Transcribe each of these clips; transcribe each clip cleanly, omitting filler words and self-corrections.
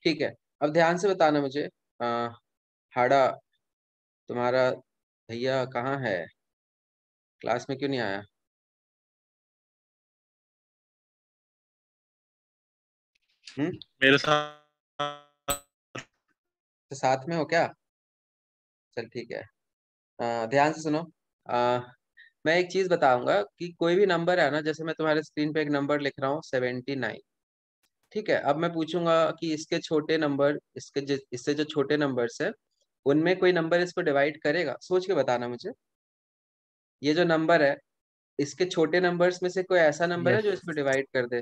ठीक है, अब ध्यान से बताना मुझे। हाड़ा, तुम्हारा भैया कहाँ है? क्लास में क्यों नहीं आया? मेरे साथ। तो साथ में हो क्या? चल ठीक है। ध्यान से सुनो। आ, मैं एक चीज बताऊंगा कि कोई भी नंबर है ना, जैसे मैं तुम्हारे स्क्रीन पे एक नंबर लिख रहा हूँ 79। ठीक है, अब मैं पूछूंगा कि इसके छोटे नंबर, इससे जो छोटे नंबर्स है उनमें कोई नंबर इसको डिवाइड करेगा? सोच के बताना मुझे। ये जो नंबर है, इसके छोटे नंबर्स में से कोई ऐसा नंबर है जो यस। इसको डिवाइड कर दे?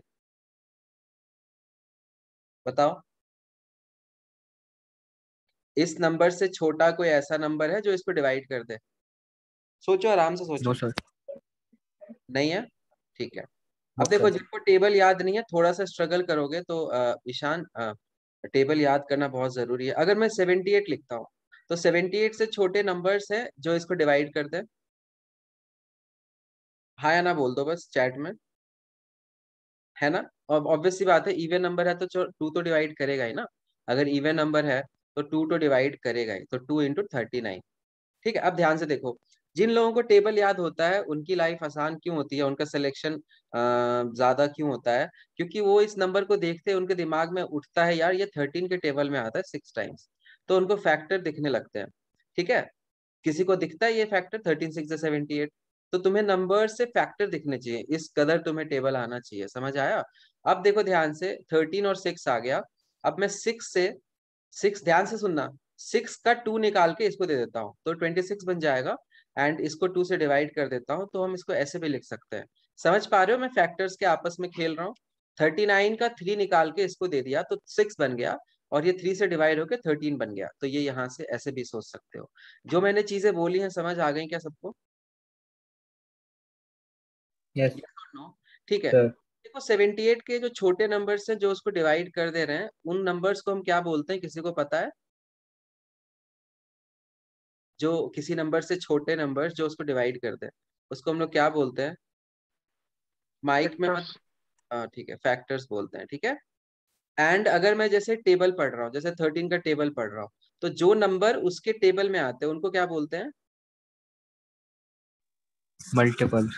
बताओ। इस नंबर से छोटा कोई ऐसा नंबर है जो इसको डिवाइड कर दे? सोचो, आराम से नो सोचो। सर। नहीं है? ठीक है। नो अब देखो, सर। जिनको टेबल याद नहीं है, थोड़ा सा स्ट्रगल करोगे तो ईशान, टेबल याद करना बहुत जरूरी है। अगर मैं 78 लिखता हूँ, तो 78 से छोटे नंबर्स है जो इसको डिवाइड कर दे? हाँ या ना बोल दो बस चैट में। है ना? और ऑब्वियस सी बात है, इवन नंबर है तो 2 तो डिवाइड करेगा ही ना। अगर इवन नंबर है तो 2 तो डिवाइड करेगा ही, तो 2 × 39। ठीक है, अब ध्यान से देखो। जिन लोगों को टेबल याद होता है उनकी लाइफ आसान क्यों होती है, उनका सिलेक्शन ज्यादा क्यों होता है? क्योंकि वो इस नंबर को देखते हैं, उनके दिमाग में उठता है यार ये 13 के टेबल में आता है 6 टाइम्स, तो उनको फैक्टर दिखने लगते हैं। ठीक है, किसी को दिखता है ये फैक्टर 13 × 6 = 78, तो तुम्हें नंबर से फैक्टर दिखने चाहिए, इस कदर तुम्हें टेबल आना चाहिए। समझ आया? अब देखो ध्यान से, 13 और 6 आ गया। अब मैं 6 ध्यान से सुनना, 6 का 2 निकाल के इसको दे देता हूँ तो 26 बन जाएगा। एंड इसको 2 से डिवाइड कर देता हूँ, तो हम इसको ऐसे भी लिख सकते हैं। समझ पा रहे हो मैं फैक्टर्स के आपस में खेल रहा हूँ? 39 का 3 निकाल के इसको दे दिया तो 6 बन गया, और ये 3 से डिवाइड होकर 13 बन गया। तो ये यहाँ से ऐसे भी सोच सकते हो। जो मैंने चीजें बोली हैं समझ आ गई क्या सबको? Yes Yes or no? ठीक है। सर। देखो 78 के जो छोटे नंबर्स हैं जो उसको डिवाइड कर दे रहे हैं, उन नंबर्स को हम क्या बोलते हैं, किसी को पता है? जो किसी नंबर से छोटे नंबर्स जो उसको डिवाइड कर दे, उसको हम लोग क्या बोलते हैं? माइक में मत। हाँ ठीक है, फैक्टर्स बोलते हैं। ठीक है। एंड अगर मैं जैसे टेबल पढ़ रहा हूँ, जैसे 13 का टेबल पढ़ रहा हूँ, तो जो नंबर उसके टेबल में आते हैं उनको क्या बोलते हैं? मल्टीपल।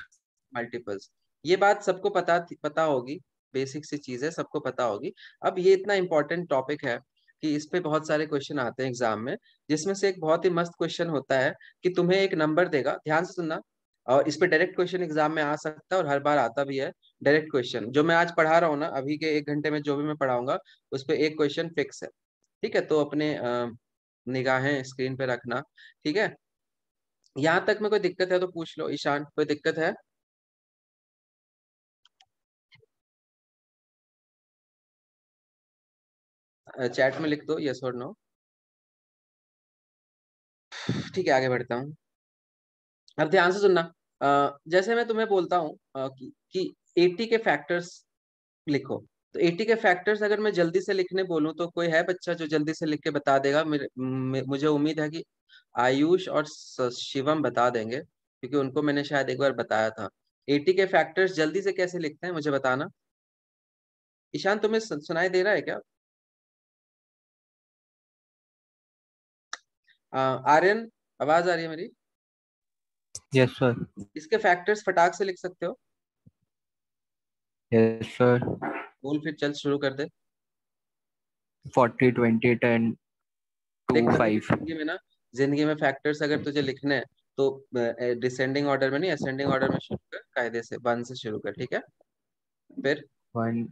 मल्टीपल्स। ये बात सबको पता होगी, बेसिक सी चीज है, सबको पता होगी। अब ये इतना इंपॉर्टेंट टॉपिक है कि इस पे बहुत सारे क्वेश्चन आते हैं एग्जाम में, जिसमें से एक बहुत ही मस्त क्वेश्चन होता है कि तुम्हें एक नंबर देगा, ध्यान से सुनना। और इस पे डायरेक्ट क्वेश्चन एग्जाम में आ सकता है और हर बार आता भी है। डायरेक्ट क्वेश्चन जो मैं आज पढ़ा रहा हूँ ना, अभी के 1 घंटे में जो भी मैं पढ़ाऊंगा, उस पे एक क्वेश्चन फिक्स है। ठीक है, तो अपने निगाहें स्क्रीन पे रखना। ठीक है, यहाँ तक में कोई दिक्कत है तो पूछ लो। ईशान, कोई दिक्कत है? चैट में लिख दो यस और नो। ठीक है, आगे बढ़ता हूँ। अब ध्यान से सुनना। जैसे मैं तुम्हें बोलता हूँ कि 80 के फैक्टर्स लिखो, तो 80 के फैक्टर्स अगर मैं जल्दी से लिखने बोलूँ तो कोई है बच्चा जो जल्दी से लिख के बता देगा? मुझे उम्मीद है कि आयुष और शिवम बता देंगे, क्योंकि उनको मैंने शायद एक बार बताया था। 80 के फैक्टर्स जल्दी से कैसे लिखते हैं मुझे बताना। ईशान, तुम्हें सुनाई दे रहा है क्या? आर्यन, आवाज आ रही है मेरी? Yes sir. इसके फैक्टर्स फटाक से लिख सकते हो? Yes sir. बोल फिर, चल शुरू कर दे। 40 20 10 देख 2 कभी भी 5। जिंदगी में ना, जिंदगी में फैक्टर्स अगर तुझे लिखने हैं तो डिसेंडिंग ऑर्डर में नहीं, असेंडिंग ऑर्डर में शुरू कर, कायदे से 1 से शुरू कर। ठीक है, फिर 1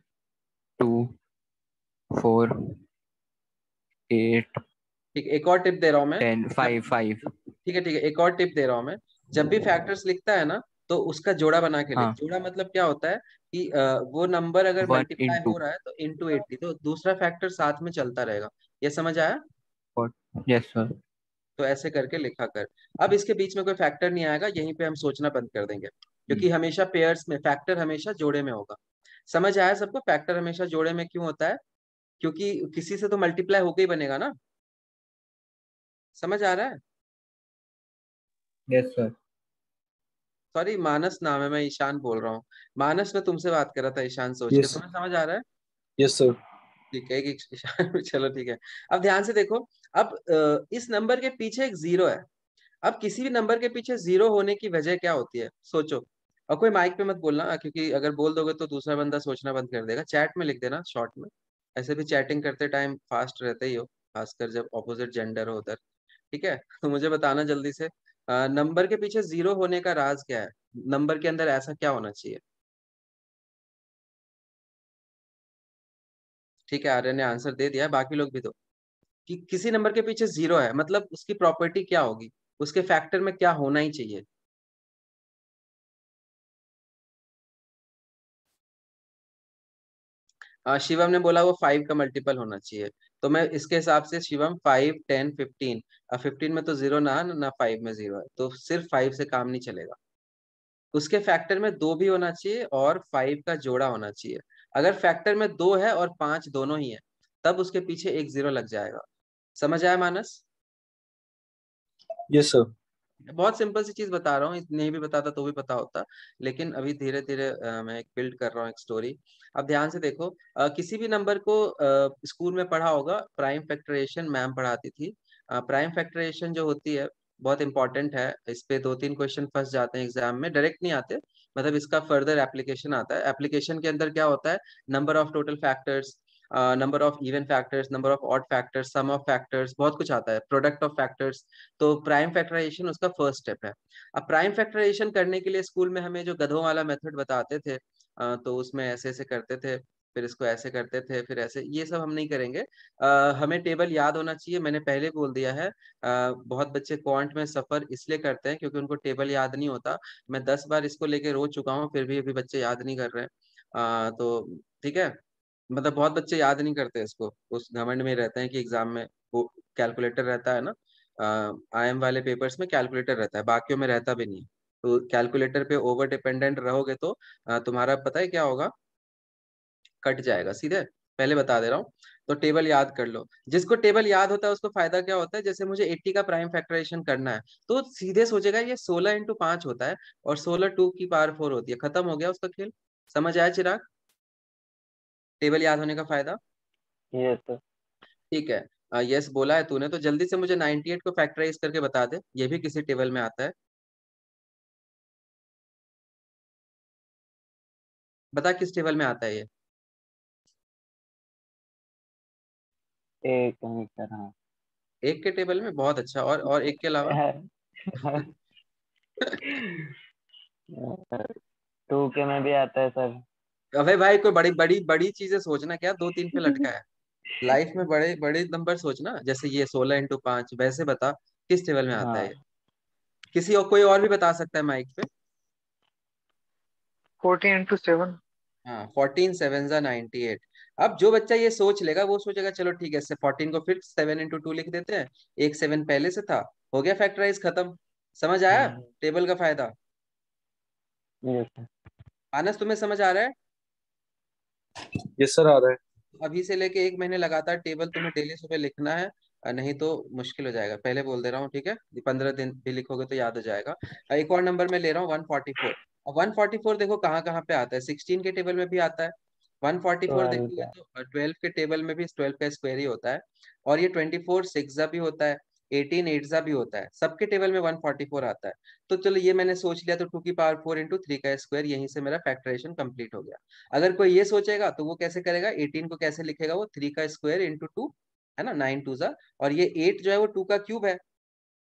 2 4 8 ठीक है, एक और टिप दे रहा हूँ मैं। 10 जब 5 5। ठीक है, ठीक है, एक और टिप दे रहा हूँ मैं। जब भी फैक्टर्स लिखता है ना, तो उसका जोड़ा बना के लिख। हाँ। जोड़ा मतलब क्या होता है कि वो नंबर अगर 1 मल्टीप्लाई into हो रहा है तो इंटू 80, तो दूसरा फैक्टर साथ में चलता रहेगा। ये समझ आया? 4। Yes sir. तो ऐसे करके लिखा कर। अब इसके बीच में कोई फैक्टर नहीं आएगा, यहीं पे हम सोचना बंद कर देंगे, क्योंकि हमेशा पेयर्स में फैक्टर हमेशा जोड़े में होगा। समझ आया सबको? फैक्टर हमेशा जोड़े में क्यों होता है? क्योंकि किसी से तो मल्टीप्लाई होकर ही बनेगा ना। समझ आ रहा है? Yes sir. सॉरी, मानस नाम है, मैं ईशान बोल रहा हूँ। मानस, मैं तुमसे बात कर रहा था ईशान सोच के। यस तुम्हें समझ आ रहा है? Yes sir. ठीक है, एक इशारे में, चलो ठीक है। अब ध्यान से देखो, अब इस नंबर के पीछे एक जीरो है। अब किसी भी नंबर के पीछे जीरो होने की वजह क्या होती है, सोचो। और कोई माइक पे मत बोलना, क्योंकि अगर बोल दोगे तो दूसरा बंदा सोचना बंद कर देगा। चैट में लिख देना शॉर्ट में। ऐसे भी चैटिंग करते टाइम फास्ट रहते ही हो, खासकर जब ऑपोजिट जेंडर हो उधर। ठीक है, तो मुझे बताना जल्दी से, नंबर के पीछे जीरो होने का राज क्या है? नंबर के अंदर ऐसा क्या होना चाहिए? ठीक है, आर्य ने आंसर दे दिया, बाकी लोग भी दो। कि किसी नंबर के पीछे जीरो है मतलब उसकी प्रॉपर्टी क्या होगी, उसके फैक्टर में क्या होना ही चाहिए? शिवम ने बोला वो 5 का मल्टीपल होना चाहिए। तो मैं इसके हिसाब से, शिवम 5, 10, 15, 15 में तो जीरो ना, ना 5 में जीरो है, तो सिर्फ 5 से काम नहीं चलेगा। उसके फैक्टर में दो भी होना चाहिए और 5 का जोड़ा होना चाहिए। अगर फैक्टर में दो है और 5 दोनों ही है, तब उसके पीछे एक जीरो लग जाएगा। समझ आया मानस? Yes sir. बहुत सिंपल सी चीज बता रहा हूँ, नहीं भी बताता तो भी पता होता। लेकिन अभी धीरे धीरे मैं एक बिल्ड कर रहा हूँ एक स्टोरी। अब ध्यान से देखो, किसी भी नंबर को स्कूल में पढ़ा होगा, प्राइम फैक्टराइजेशन मैम पढ़ाती थी। प्राइम फैक्टराइजेशन जो होती है बहुत इंपॉर्टेंट है। इस पे 2-3 क्वेश्चन फंस जाते हैं एग्जाम में, डायरेक्ट नहीं आते। मतलब इसका फर्दर एप्लीकेशन आता है। एप्लीकेशन के अंदर क्या होता है, number of total factors, number of even factors, number of odd factors, sum of factors, बहुत कुछ आता है, प्रोडक्ट ऑफ फैक्टर्स। तो प्राइम फैक्टराइजेशन उसका फर्स्ट स्टेप है। अब प्राइम फैक्टराइजेशन करने के लिए स्कूल में हमें जो गधों वाला मेथड बताते थे, तो उसमें ऐसे ऐसे करते थे, फिर इसको ऐसे करते थे, फिर ऐसे, ये सब हम नहीं करेंगे। हमें टेबल याद होना चाहिए, मैंने पहले बोल दिया है। बहुत बच्चे क्वांट में सफर इसलिए करते हैं क्योंकि उनको टेबल याद नहीं होता। मैं 10 बार इसको लेके रो चुका हूँ, फिर भी अभी बच्चे याद नहीं कर रहे हैं। तो ठीक है, मतलब बहुत बच्चे याद नहीं करते इसको, उस घमंड में रहते हैं कि एग्जाम में वो कैलकुलेटर रहता है ना। आईएम वाले पेपर्स में कैलकुलेटर रहता है, बाकियों में रहता भी नहीं है। तो कैलकुलेटर पे ओवर डिपेंडेंट रहोगे तो तुम्हारा पता है क्या होगा, कट जाएगा सीधे। पहले बता दे रहा हूँ। तो टेबल याद कर लो, जिसको टेबल याद होता है उसको फायदा क्या होता है, जैसे मुझे 80 का प्राइम फैक्टराइजेशन करना है, तो सीधे सोचेगा ये 16 × 5 होता है, और 16 2 की पावर 4 होती है, खत्म हो गया उसका खेल। समझ आया चिराग, टेबल याद होने का फायदा? Yes sir. ठीक है, यस बोला है तूने, तो जल्दी से मुझे 98 को फैक्टराइज करके बता दे, ये भी किसी टेबल में आता है। बता किस टेबल में आता है ये? एक मिनट सर, हाँ। एक के टेबल में, बहुत अच्छा। और एक के अलावा? टू के में भी आता है सर। अबे भाई, कोई बड़ी बड़ी बड़ी चीजें सोचना, क्या 2-3 पे लटका है? लाइफ में बड़े बड़े नंबर सोचना, जैसे ये 16 × 5, वैसे बता किस टेबल में आता है ये? हाँ, किसी और, कोई और भी बता सकता है माइक पे? 14 × 7। हाँ, 14 7 × 98। अब जो बच्चा ये सोच लेगा वो सोचेगा चलो ठीक है, इससे 14 को फिर 7 × 2 लिख देते हैं, एक 7 पहले से था, हो गया फैक्टराइज, खत्म। समझ आया टेबल का फायदा? Yes sir. आनस, तुम्हें समझ आ रहा है? यस सर, आ रहा है। अभी से लेके 1 महीने लगातार टेबल तुम्हें डेली सुबह लिखना है, नहीं तो मुश्किल हो जाएगा, पहले बोल दे रहा हूँ, ठीक है? 15 दिन भी लिखोगे तो याद हो जाएगा। एक और नंबर मैं ले रहा हूँ, 144। अब 144 देखो कहाँ कहाँ पे आता है, 16 के टेबल में भी आता है। 144 12 देखोगे का। तो 12 के टेबल में भी 12 का स्क्वायर ही होता है। और ये 24 6 भी होता है, 18 8 भी होता है, सबके टेबल में 144 आता है। तो चलो ये मैंने सोच लिया, तो 2 की पावर 4 × 3 का स्क्वायर, यहीं से मेरा फैक्टराइजेशन कंप्लीट हो गया। अगर कोई ये सोचेगा तो वो कैसे करेगा, 18 को कैसे लिखेगा, वो 3 का स्क्वायर इंटू 2, है ना, 9 2 जा। और ये 8 जो है वो 2 का क्यूब है,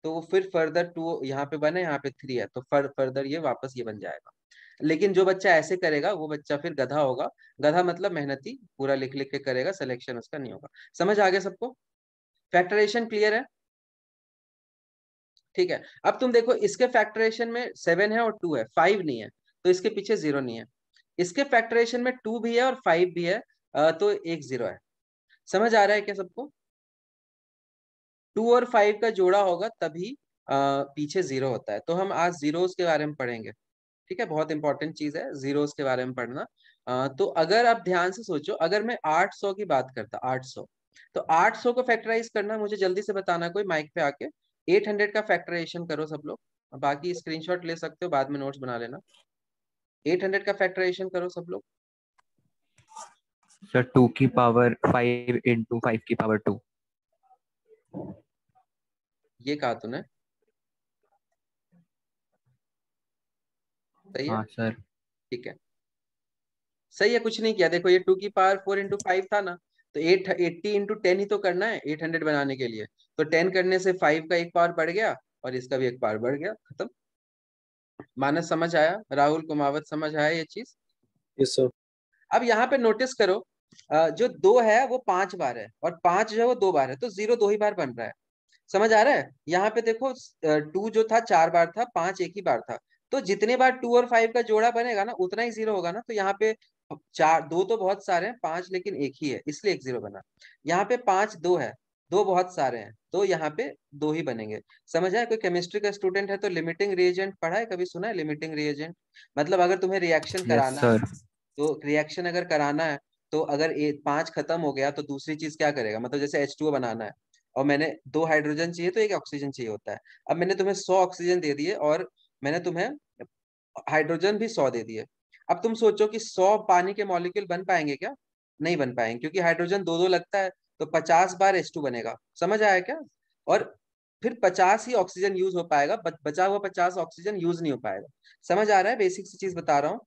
तो वो फिर फर्दर 2 यहाँ पे बने, यहाँ पे 3 है, तो फर्दर ये वापस ये बन जाएगा। लेकिन जो बच्चा ऐसे करेगा वो बच्चा फिर गधा होगा। गधा मतलब मेहनती, पूरा लिख लिख के करेगा, सिलेक्शन उसका नहीं होगा। समझ आ गया सबको? फैक्टराइजेशन क्लियर है? ठीक है। अब तुम देखो, इसके फैक्टराइजेशन में 7 है और 2 है, 5 नहीं है, तो इसके पीछे जीरो नहीं है। इसके फैक्टराइजेशन में 2 भी है और 5 भी है, तो एक जीरो है। समझ आ रहा है क्या सबको? 2 और 5 का जोड़ा होगा तभी पीछे जीरो होता है। तो हम आज जीरोस के बारे में पढ़ेंगे। ठीक है, बहुत इंपॉर्टेंट चीज है जीरोस के बारे में पढ़ना। तो अगर आप ध्यान से सोचो, अगर मैं 800 की बात करता, 800, तो 800 को फैक्टराइज करना मुझे जल्दी से बताना, कोई माइक पे आके। 800 का फैक्टराइजेशन करो सब लोग, बाकी स्क्रीनशॉट ले सकते हो, बाद में नोट्स बना लेना। 800 का फैक्टराइजेशन करो सब लोग। सर 2 की पावर 5 इंटू 5 की पावर 2। ये कहा तूने? सही है, हाँ सर। ठीक है, सही है, कुछ नहीं किया। देखो ये 2 की पावर 4 इंटू 5 था ना, तो 880 इंटू 10 ही तो करना है 800 बनाने के लिए। तो 10 करने से 5 का एक पावर बढ़ गया और इसका भी एक पावर बढ़ गया, खत्म। मानस समझ आया? राहुल कुमावत समझ आया ये चीज? Yes sir. अब यहाँ पे नोटिस करो, जो 2 है वो 5 बार है और 5 जो है वो 2 बार है, तो 0 2 ही बार बन रहा है। समझ आ रहा है? यहाँ पे देखो 2 जो था 4 बार था, 5 एक ही बार था। तो जितने बार 2 और 5 का जोड़ा बनेगा ना उतना ही 0 होगा ना। तो यहाँ पे 4 2 तो बहुत सारे हैं, 5 लेकिन एक ही है इसलिए एक 0 बना। यहाँ पे 5 2 है, 2 बहुत सारे हैं तो यहाँ पे 2 ही बनेंगे। समझ आया? कोई केमिस्ट्री का स्टूडेंट है तो लिमिटिंग रिएजेंट पढ़ा है, कभी सुना है लिमिटिंग रिएजेंट? मतलब अगर तुम्हें रिएक्शन यस कराना है, सर। तो रिएक्शन अगर कराना है, तो अगर 5 खत्म हो गया तो दूसरी चीज क्या करेगा? मतलब जैसे H2O बनाना है और मैंने 2 हाइड्रोजन चाहिए तो 1 ऑक्सीजन चाहिए होता है। अब मैंने तुम्हें 100 ऑक्सीजन दे दिए और मैंने तुम्हें हाइड्रोजन भी 100 दे दिए। अब तुम सोचो कि 100 पानी के मॉलिक्यूल बन पाएंगे क्या? नहीं बन पाएंगे, क्योंकि हाइड्रोजन दो दो लगता है। तो 50 बार H2 बनेगा। समझ आया क्या? और फिर 50 ही ऑक्सीजन यूज हो पाएगा, बचा हुआ 50 ऑक्सीजन यूज नहीं हो पाएगा। समझ आ रहा है? बेसिक सी चीज बता रहा हूँ।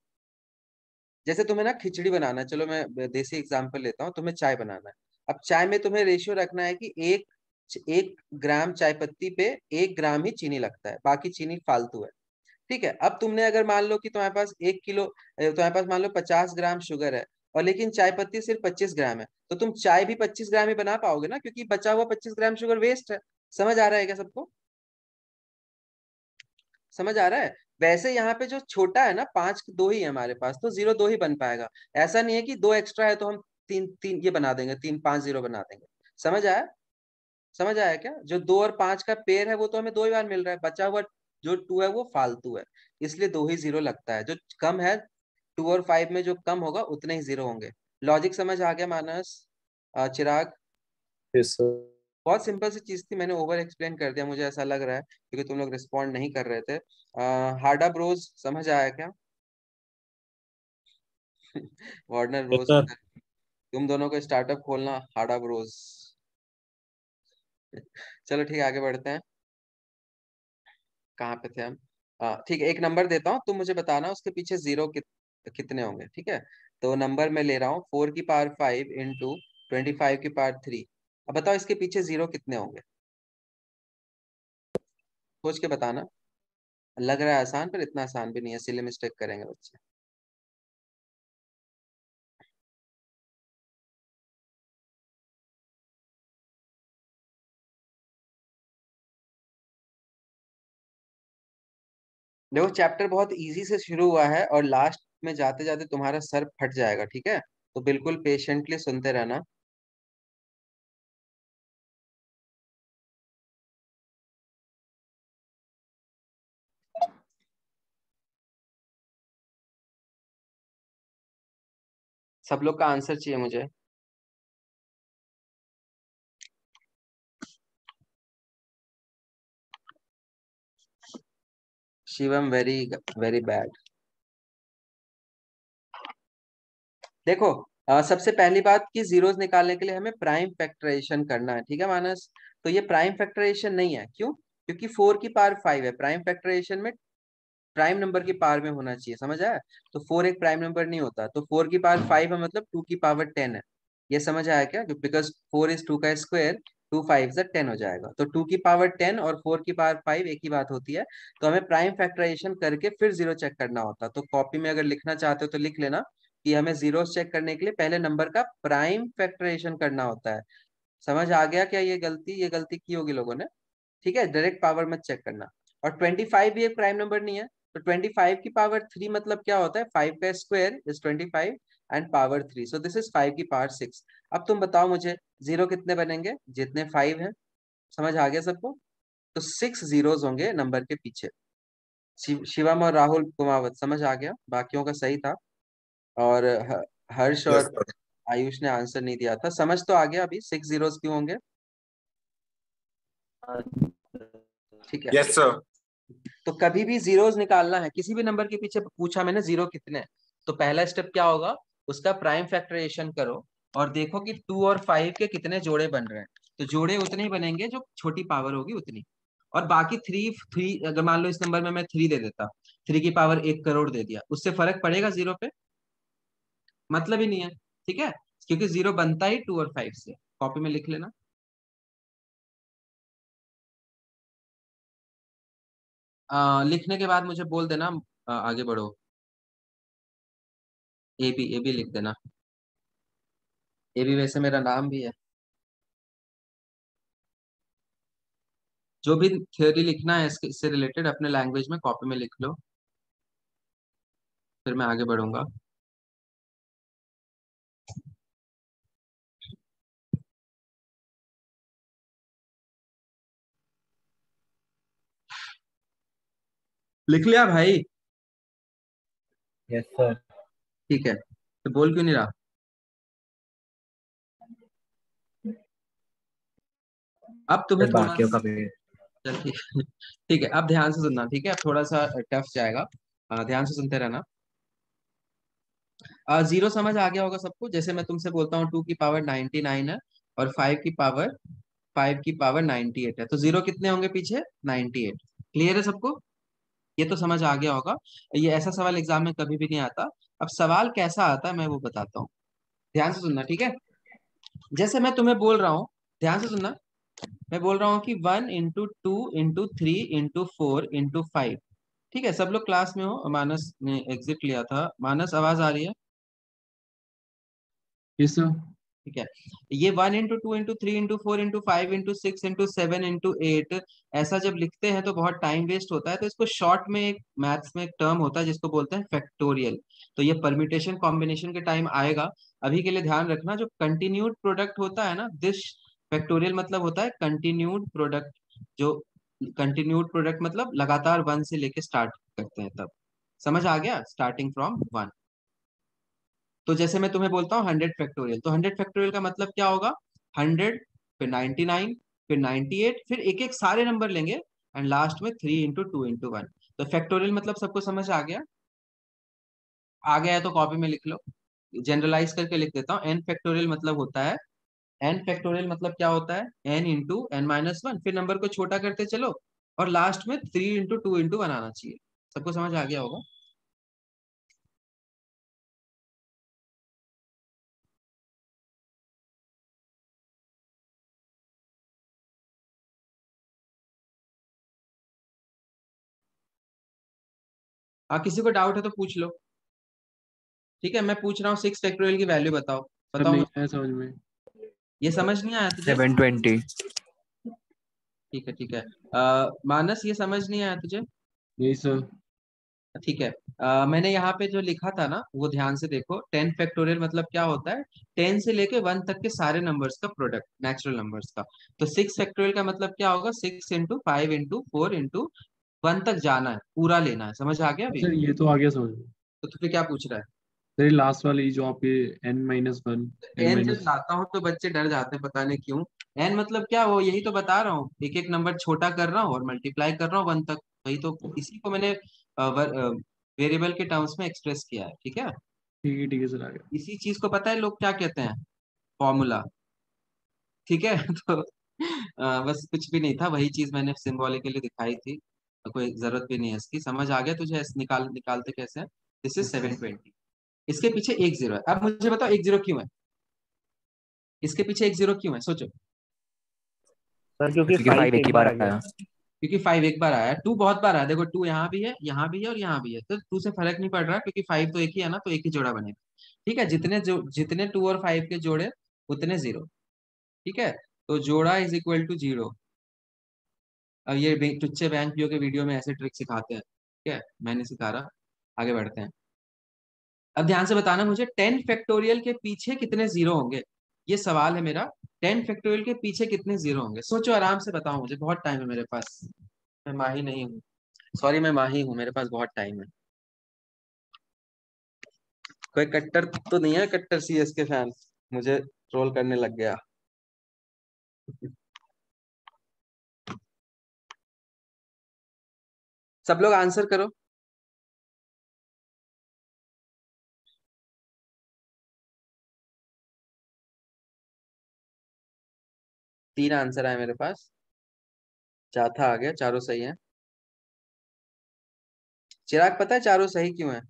जैसे तुम्हें ना खिचड़ी बनाना है, चलो मैं देसी एग्जांपल लेता हूँ, तुम्हें चाय बनाना है। अब चाय में तुम्हें रेशियो रखना है कि 1 ग्राम चाय पत्ती पे 1 ग्राम ही चीनी लगता है, बाकी चीनी फालतू है। ठीक है, अब तुमने अगर मान लो कि तुम्हारे पास 1 किलो, तुम्हारे पास मान लो 50 ग्राम शुगर है और लेकिन चाय पत्ती सिर्फ 25 ग्राम है, तो तुम चाय भी 25 ग्राम ही बना पाओगे ना, क्योंकि बचा हुआ 25 ग्राम शुगर वेस्ट है। समझ आ रहा है क्या सबको? समझ आ रहा है? वैसे यहाँ पे जो छोटा है ना, 5 2 ही है हमारे पास, तो 0 2 ही बन पाएगा। ऐसा नहीं है कि 2 एक्स्ट्रा है तो हम 3 3 ये बना देंगे, 3 5 0 बना देंगे। समझ आया? समझ आया क्या? जो 2 और 5 का पेयर है वो तो हमें 2 ही बार मिल रहा है, बचा हुआ जो 2 है वो फालतू है, इसलिए 2 ही 0 लगता है। जो कम है 2 और 5 में, जो कम होगा उतने ही 0 होंगे। लॉजिक समझ आ गया मानस? चिराग? Yes sir. बहुत सिंपल सी चीज थी, मैंने ओवर एक्सप्लेन कर दिया मुझे ऐसा लग रहा है, क्योंकि तुम लोग रिस्पॉन्ड नहीं कर रहे थे। हार्डा ब्रोज समझ आया क्या? Warner yes bros, sir. तुम दोनों को स्टार्टअप खोलना, हार्डा ब्रोज। चलो ठीक है, आगे बढ़ते हैं। कहाँ पे थे हम? ठीक है, एक नंबर देता हूँ, तुम मुझे बताना उसके पीछे 0 कितने होंगे, ठीक है? तो नंबर मैं ले रहा हूँ 4 की पावर 5 इंटू 25 की पावर 3। अब बताओ इसके पीछे 0 कितने होंगे? सोच के बताना। लग रहा है आसान, पर इतना आसान भी नहीं है, सिली मिस्टेक करेंगे बच्चे। देखो चैप्टर बहुत इजी से शुरू हुआ है और लास्ट में जाते जाते तुम्हारा सर फट जाएगा, ठीक है? तो बिल्कुल पेशेंटली सुनते रहना। सब लोग का आंसर चाहिए मुझे। Shivam very very bad. देखो सबसे पहली बात कि जीरोस निकालने के लिए हमें प्राइम फैक्टराइजेशन करना है, ठीक है मानस? तो ये प्राइम फैक्टराइजेशन नहीं है, क्यों? क्योंकि 4 की पावर 5 है, प्राइम फैक्टराइजेशन में प्राइम नंबर की पावर में होना चाहिए। समझ आया? तो 4 एक प्राइम नंबर नहीं होता, तो 4 की पावर 5 है मतलब 2 की पावर 10 है। ये समझ आया क्या? बिकॉज 4 इज 2 का स्क्वायर, 2 5 से 10 हो जाएगा, तो 2 की पावर 10 और 4 की पावर 5 एक ही बात होती है। तो हमें प्राइम फैक्टराइजेशन करके फिर जीरो चेक करना होता है। तो कॉपी में अगर लिखना चाहते हो तो लिख लेना कि हमें जीरो चेक करने के लिए पहले नंबर का प्राइम फैक्टराइजेशन करना होता है। समझ आ गया क्या? ये गलती की होगी लोगों ने। ठीक है, डायरेक्ट पावर मत चेक करना। और 25 भी एक प्राइम नंबर नहीं है, तो 25 की पावर 3 मतलब क्या होता है? 5 का square is 25 and power 3, so this is 5 की पावर 6। अब तुम बताओ मुझे जीरो कितने बनेंगे? जितने 5 हैं। समझ आ गया सबको? तो 6 जीरोस होंगे नंबर के पीछे। शिवम और राहुल कुमावत समझ आ गया? बाकियों का सही था। और हर्ष यस और सर। आयुष ने आंसर नहीं दिया था। समझ तो आ गया अभी 6 जीरोस क्यों होंगे? ठीक है, यस सर। तो कभी भी जीरोस निकालना है, किसी भी नंबर के पीछे पूछा मैंने जीरो कितने हैं, तो पहला स्टेप क्या होगा? उसका प्राइम फैक्टराइजेशन करो और देखो कि 2 और 5 के कितने जोड़े बन रहे हैं। तो जोड़े उतने ही बनेंगे जो छोटी पावर होगी उतनी। और बाकी थ्री थ्री, अगर मान लो इस नंबर में मैं 3 दे देता, 3 की पावर 1 करोड़ दे दिया, उससे फर्क पड़ेगा जीरो पे? मतलब ही नहीं है। ठीक है, क्योंकि जीरो बनता ही 2 और 5 से। कॉपी में लिख लेना। लिखने के बाद मुझे बोल देना। आगे बढ़ो। ए बी लिख देना। ए बी वैसे मेरा नाम भी है। जो भी थ्योरी लिखना है इससे रिलेटेड अपने लैंग्वेज में कॉपी में लिख लो, फिर मैं आगे बढ़ूंगा। लिख लिया भाई? Yes sir. ठीक है, तो बोल क्यों नहीं रहा? अब तुम्हें सर थोड़ा बाकियों का भी। चल ठीक ठीक है, अब ध्यान से सुनना। ठीक है, अब थोड़ा सा टफ जाएगा। ध्यान से सुनते रहना। जीरो समझ आ गया होगा सबको। जैसे मैं तुमसे बोलता हूँ 2 की पावर 99 है और 5 की पावर 98 है, तो जीरो कितने होंगे पीछे? 98। क्लियर है सबको? ये तो समझ आ गया होगा। ये ऐसा सवाल एग्जाम में कभी भी नहीं आता। अब सवाल कैसा आता है मैं वो बताता हूँ। ध्यान से सुनना, ठीक है? जैसे मैं तुम्हें बोल रहा हूँ, ध्यान से सुनना। मैं बोल रहा हूँ कि 1 into 2 into 3 into 4 into 5। ठीक है, सब लोग क्लास में हो। मानस ने एग्जिट लिया था। मानस, आवाज आ रही है? Yes sir. ठीक है, ये 1 into 2 into 3 into 4 into 5 into 6 into 7 into 8 ऐसा जब लिखते हैं तो बहुत टाइम वेस्ट होता है। तो इसको शॉर्ट में एक मैथ्स में एक टर्म होता है जिसको बोलते हैं फैक्टोरियल। तो ये परम्यूटेशन कॉम्बिनेशन के टाइम आएगा। अभी के लिए ध्यान रखना, जो कंटिन्यूड प्रोडक्ट होता है ना, दिस फैक्टोरियल मतलब होता है कंटिन्यूड प्रोडक्ट। जो कंटिन्यूड प्रोडक्ट मतलब लगातार वन से लेके स्टार्ट करते हैं तब। समझ आ गया? Starting from one. तो जैसे मैं तुम्हें बोलता हूँ 100 फैक्टोरियल, तो 100 फैक्टोरियल का मतलब क्या होगा? 100, फिर 99, फिर 98, फिर एक एक सारे नंबर लेंगे एंड लास्ट में 3 into 2 into 1। तो फैक्टोरियल मतलब सबको समझ आ गया? आ गया है तो कॉपी में लिख लो। जनरलाइज करके लिख देता हूँ। एन फैक्टोरियल मतलब होता है, एन फैक्टोरियल मतलब क्या होता है? n into n-1। फिर नंबर को छोटा करते चलो और लास्ट में 3 into 2 into 1 आना चाहिए। सबको समझ आ गया होगा? किसी को डाउट है तो पूछ लो। ठीक है, मैं पूछ रहा हूँ 6 फैक्टोरियल की वैल्यू बताओ। सर बताओ नहीं मुझे। आया समझ में। ये समझ नहीं आया तुझे? 720। ठीक है, ठीक है। मानस, ये समझ नहीं आया तुझे? नहीं सर। ठीक है। मैंने यहाँ पे जो लिखा था ना वो ध्यान से देखो। 10 फैक्टोरियल मतलब क्या होता है? 10 से लेके 1 तक के सारे नंबर्स का प्रोडक्ट, नेचुरल नंबर्स का। तो 6 फैक्टोरियल का मतलब क्या होगा? 6 into 5 into 4 into 1 तक जाना है, पूरा लेना है। समझ आ गया अभी? सर ये तो आ गया समझ में। तो तुझे क्या पूछ रहा है? सर लास्ट वाली जो आपके n-1 एन जब n-, लाता हूँ तो बच्चे डर जाते हैं, पता नहीं क्यों। एन मतलब क्या? वो यही तो बता रहा हूँ, एक एक नंबर छोटा कर रहा हूँ और मल्टीप्लाई कर रहा हूँ 1 तक। वही तो, इसी को मैंने वेरिएबल के टर्म्स में एक्सप्रेस किया है। ठीक है, ठीक है सर आ गया। इसी चीज को पता है लोग क्या कहते हैं? फॉर्मूला। ठीक है तो बस कुछ भी नहीं था, वही चीज मैंने सिंबॉलिकली दिखाई थी। कोई जरूरत भी नहीं है इसकी। समझ आ गया तुझे निकालते कैसे हैं? This is yes sir. 720। इसके पीछे एक जीरो है। अब मुझे बताओ एक जीरो क्यों है? इसके पीछे एक जीरो क्यों है, सोचो। सर क्योंकि क्योंकि 5 5 एक एक ही बार बार आ गया। आया। क्योंकि 5 एक बार आया है, 2 बहुत बार आया। देखो 2 यहाँ भी है, यहाँ भी है और यहाँ भी है, तो 2 से फर्क नहीं पड़ रहा क्योंकि 5 तो एक ही है ना, तो एक ही जोड़ा बनेगा। ठीक है, जितने 2 और 5 के जोड़े उतने जीरो। ठीक है, तो जोड़ा इज इक्वल टू जीरो। अब ये टुच्चे बैंक पीओ के वीडियो में ऐसे ट्रिक सिखाते हैं। ठीक है, मैंने सिखा रहा। आगे बढ़ते हैं। अब ध्यान से बताना मुझे, 10 फैक्टोरियल के पीछे कितने जीरो होंगे? ये सवाल है मेरा। 10 फैक्टोरियल के पीछे कितने जीरो होंगे? सोचो, आराम से बताओ मुझे, बहुत टाइम है मेरे पास। मैं माही नहीं हूँ। सॉरी, मैं माही हूँ, मेरे पास बहुत टाइम है। कोई कट्टर तो नहीं है, कट्टर सीएस के फैन मुझे ट्रोल करने लग गया। सब लोग आंसर करो। 3 आंसर आए मेरे पास, चौथा आ गया, चारों सही है। चिराग पता है चारों सही क्यों है?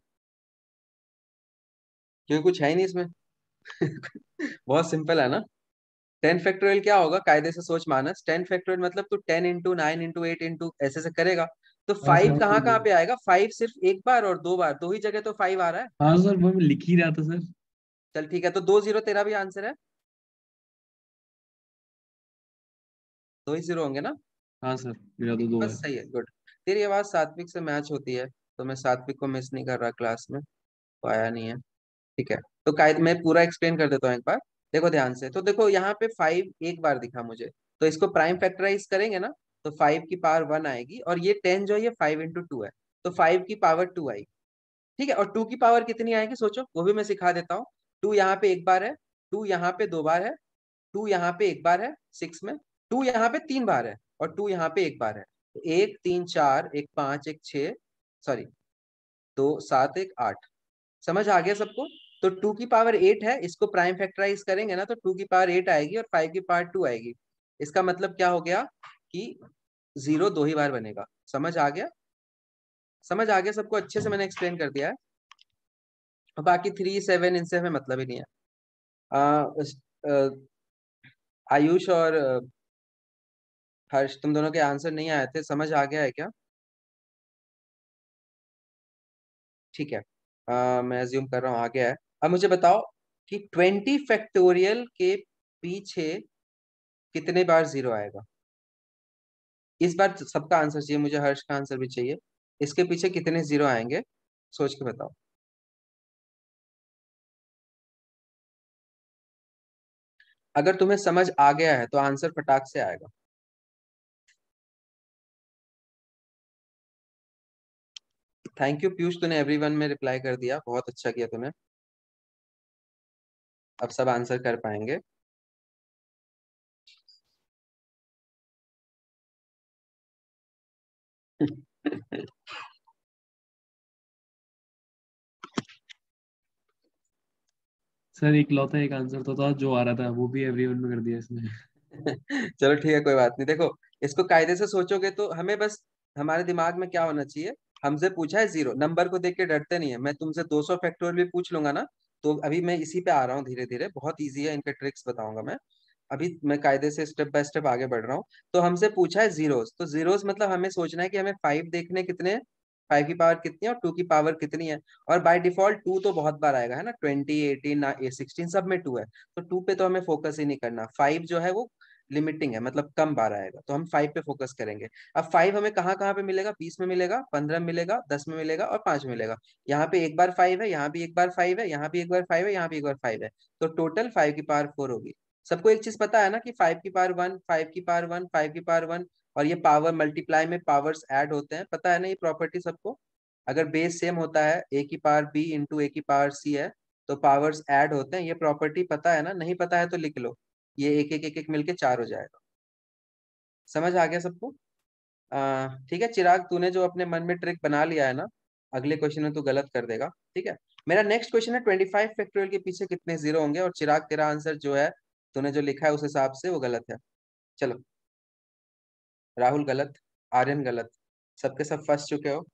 क्योंकि कुछ है ही नहीं इसमें। बहुत सिंपल है ना। 10 फैक्टोरियल क्या होगा, कायदे से सोच मानस, 10 फैक्टोरियल मतलब तू 10 इंटू 9 इंटू 8 इंटू ऐसे से करेगा। तो हाँ सर 5 कहाँ कहाँ पे आएगा? 5 सिर्फ एक बार और 2 बार, दो ही जगह तो 5 आ रहा है। हाँ सर, वो मैं लिख ही रहा था सर। चल ठीक है, तो 2 0 तेरा भी आंसर है, 2 ही 0 होंगे ना। हाँ सर, मेरा तो 2 है। बस सही है, गुड। तेरी आवाज सात्विक से मैच होती है, तो मैं सात्विक को मिस नहीं कर रहा क्लास में, तो आया नहीं है। ठीक है, तो कायदे मैं पूरा एक्सप्लेन कर देता हूँ एक बार। देखो ध्यान से, तो देखो यहाँ पे 5 एक बार दिखा मुझे, तो इसको प्राइम फैक्टराइज करेंगे ना, तो 5 की पावर 1 आएगी, और ये 10 जो है ये 5 इंटू 2 है, तो 5 की पावर 2 आएगी। ठीक है, और 2 की पावर कितनी आएगी सोचो, वो भी मैं सिखा देता हूँ। 2 यहाँ पे एक बार है, 2 यहाँ पे 2 बार है, 2 यहाँ पे एक बार है 6 में, 2 यहाँ पे 3 बार है, और 2 यहाँ पे एक बार है। तो 1 3 4, 1 5, 1 6, सॉरी 2 7, 1 8। समझ आ गया सबको? तो 2 की पावर 8 है, इसको प्राइम फैक्टराइज करेंगे ना, तो 2 की पावर 8 आएगी और 5 की पावर 2 आएगी। इसका मतलब क्या हो गया कि 0 दो ही बार बनेगा। समझ आ गया? समझ आ गया सबको? अच्छे से मैंने एक्सप्लेन कर दिया है। और बाकी 3 7 इनसे हमें मतलब ही नहीं है। अ, आयुष और हर्ष, तुम दोनों के आंसर नहीं आए थे, समझ आ गया है क्या? ठीक है, मैं अज्यूम कर रहा हूँ आ गया है। अब मुझे बताओ कि 20 फैक्टोरियल के पीछे कितने बार 0 आएगा? इस बार सबका आंसर चाहिए मुझे, हर्ष का आंसर भी चाहिए। इसके पीछे कितने 0 आएंगे, सोच के बताओ। अगर तुम्हें समझ आ गया है तो आंसर फटाक से आएगा। थैंक यू पीयूष, तूने एवरीवन में रिप्लाई कर दिया, बहुत अच्छा किया तूने। अब सब आंसर कर पाएंगे। सर एक लौता एक आंसर तो था जो आ रहा था, वो भी एवरीवन में कर दिया इसने। चलो ठीक है, कोई बात नहीं। देखो, इसको कायदे से सोचोगे तो हमें बस, हमारे दिमाग में क्या होना चाहिए, हमसे पूछा है 0, नंबर को देख के डरते नहीं है। मैं तुमसे 200 फैक्टोरियल भी पूछ लूंगा ना, तो अभी मैं इसी पे आ रहा हूँ धीरे धीरे, बहुत ईजी है, इनके ट्रिक्स बताऊंगा मैं। अभी मैं कायदे से स्टेप बाय स्टेप आगे बढ़ रहा हूँ। तो हमसे पूछा है जीरोस, तो जीरोस मतलब हमें सोचना है कि हमें 5 देखने कितने हैं, 5 की पावर कितनी है और 2 की पावर कितनी है। और बाय डिफॉल्ट 2 तो बहुत बार आएगा है ना, 20 18 16 सब में 2 है, तो 2 पे तो हमें फोकस ही नहीं करना। 5 जो है वो लिमिटिंग है, मतलब कम बार आएगा, तो हम 5 पे फोकस करेंगे। अब 5 हमें कहाँ कहाँ पे मिलेगा, 20 में मिलेगा, 15 में मिलेगा, 10 में मिलेगा और 5 में मिलेगा। यहाँ पे एक बार 5 है, यहाँ भी एक बार 5 है, यहाँ भी एक बार 5 है, यहाँ भी एक बार 5 है, तो टोटल 5 की पावर 4 होगी। सबको एक चीज पता है ना कि 5 की पावर 1, 5 की पावर 1, 5 की पावर 1, और ये पावर मल्टीप्लाई में पावर्स ऐड होते हैं, पता है ना ये प्रॉपर्टी सबको? अगर बेस सेम होता है, ए की पावर बी इंटू ए की पावर सी है, तो पावर्स ऐड होते हैं, ये प्रॉपर्टी पता है ना? नहीं पता है तो लिख लो, ये एक एक एक एक मिलके 4 हो जाएगा। समझ आ गया सबको? ठीक है चिराग, तूने जो अपने मन में ट्रिक बना लिया है ना, अगले क्वेश्चन में तू गलत कर देगा। ठीक है, मेरा नेक्स्ट क्वेश्चन है 25 फैक्टोरियल के पीछे कितने 0 होंगे, और चिराग तेरा आंसर जो है, तूने जो लिखा है उस हिसाब से वो गलत है। चलो, राहुल गलत, आर्यन गलत, सबके सब फंस चुके हो।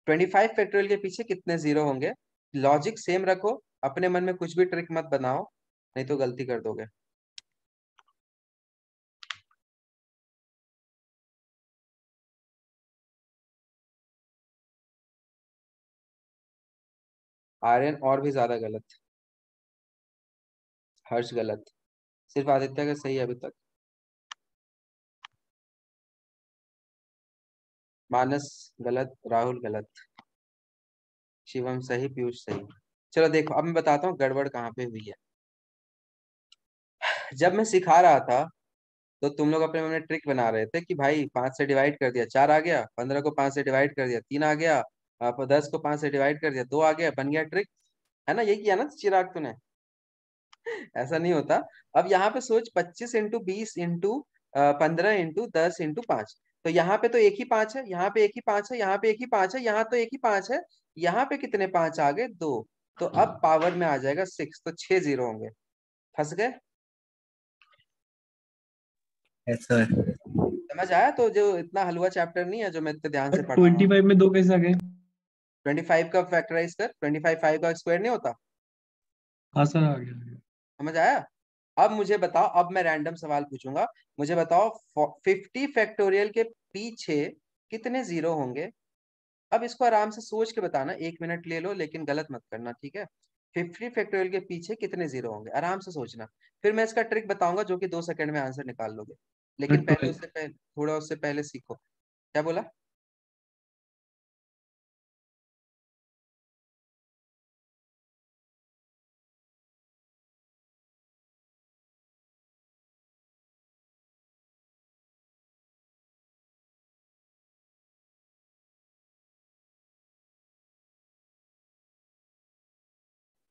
25 फैक्टोरियल के पीछे कितने 0 होंगे? लॉजिक सेम रखो, अपने मन में कुछ भी ट्रिक मत बनाओ, नहीं तो गलती कर दोगे। आर्यन और भी ज्यादा गलत, हर्ष गलत, सिर्फ आदित्य का सही है अभी तक। मानस गलत, राहुल गलत, शिवम सही, पीयूष सही। चलो देखो, अब मैं बताता हूँ गड़बड़ कहाँ पे हुई है। जब मैं सिखा रहा था तो तुम लोग अपने मन में ट्रिक बना रहे थे कि भाई 5 से डिवाइड कर दिया 4 आ गया, 15 को 5 से डिवाइड कर दिया 3 आ गया, आप 10 को 5 से डिवाइड कर दिया 2 आ गया, बन गया ट्रिक। है ना, यही किया ना चिराग तूने? ऐसा नहीं होता। अब यहाँ पे सोच, 25 इंटू 20 इंटू 15 इंटू 10 इंटू 5, तो यहाँ पे तो एक ही 5 है, यहाँ पे एक ही 5 है, यहाँ पे एक ही 5 है, यहाँ तो एक ही 5 है, यहाँ पे कितने 5 आ गए? 2। तो अब पावर में आ जाएगा 6, तो 6 0 होंगे। फंस गए? Yes sir. समझ आया? तो जो इतना हलवा चैप्टर नहीं है जो मैं इतने ध्यान से पढ़ा रहा हूँ। 25 में 2 कैसे आ गए? 25 का फैक्टराइज कर, 25 5 का स्क्वायर नहीं होता। हाँ सर, आ गया। समझ आया? अब मुझे बताओ, अब मैं रैंडम सवाल पूछूंगा, मुझे बताओ 50 फैक्टोरियल के पीछे कितने जीरो होंगे? अब इसको आराम से सोच के बताना, 1 मिनट ले लो लेकिन गलत मत करना, ठीक है? 50 फैक्टोरियल के पीछे कितने जीरो होंगे, आराम से सोचना। फिर मैं इसका ट्रिक बताऊंगा जो कि 2 सेकंड में आंसर निकाल लोगे, लेकिन पहले 12। उससे पहले थोड़ा उससे पहले सीखो। क्या बोला?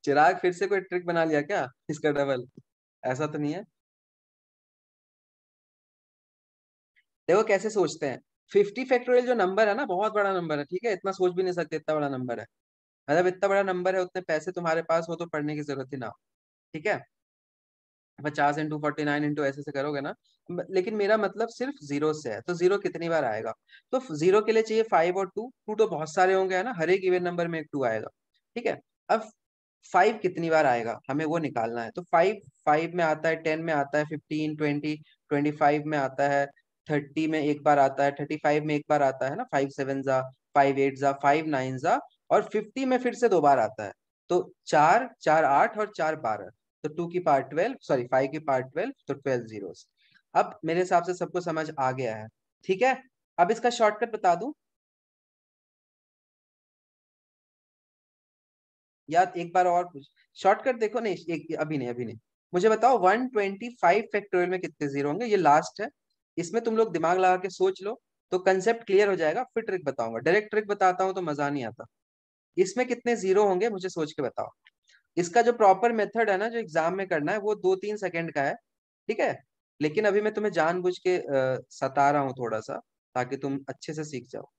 चिराग फिर से कोई ट्रिक बना लिया क्या इसका डबल? ऐसा तो नहीं है। देखो कैसे सोचते हैं। 50 फैक्टोरियल जो नंबर है ना, बहुत बड़ा नंबर है, ठीक है? इतना सोच भी नहीं सकते, इतना बड़ा नंबर है। मतलब इतना बड़ा नंबर है, उतने पैसे तुम्हारे पास हो तो पढ़ने की जरूरत ही ना हो, ठीक है? 50 × 49 इंटू ऐसे से करोगे ना। लेकिन मेरा मतलब सिर्फ जीरो से है, तो जीरो कितनी बार आएगा? तो जीरो के लिए चाहिए 5 और 2। 2 तो बहुत सारे होंगे, है ना? हर एक इवन नंबर में एक 2 आएगा, ठीक है? अब 5 कितनी बार आएगा हमें वो निकालना है। तो 5 5 में आता है, 10 में आता है, 15 20 25 में आता है, 30 में एक बार आता है, 35 में एक बार आता है ना, 5 7 जा, 5 8 जा, 5 9 जा, और 50 में फिर से 2 बार आता है। तो 4 4 8 और 4 12, तो 2 की पावर 12, सॉरी 5 की पावर 12, तो 12 जीरोस। अब मेरे हिसाब से सबको समझ आ गया है, ठीक है? अब इसका शॉर्टकट बता दूं, या एक बार और पूछ। शॉर्टकट देखो, नहीं एक अभी नहीं, अभी नहीं। मुझे बताओ 125 फैक्टोरियल में कितने जीरो होंगे? ये लास्ट है, इसमें तुम लोग दिमाग लगा के सोच लो तो कंसेप्ट क्लियर हो जाएगा। फिर ट्रिक बताऊंगा, डायरेक्ट ट्रिक बताता हूँ तो मजा नहीं आता। इसमें कितने जीरो होंगे मुझे सोच के बताओ। इसका जो प्रॉपर मेथड है ना, जो एग्जाम में करना है, वो 2 3 सेकंड का है, ठीक है? लेकिन अभी मैं तुम्हें जानबूझ के सता रहा हूँ थोड़ा सा, ताकि तुम अच्छे से सीख जाओ।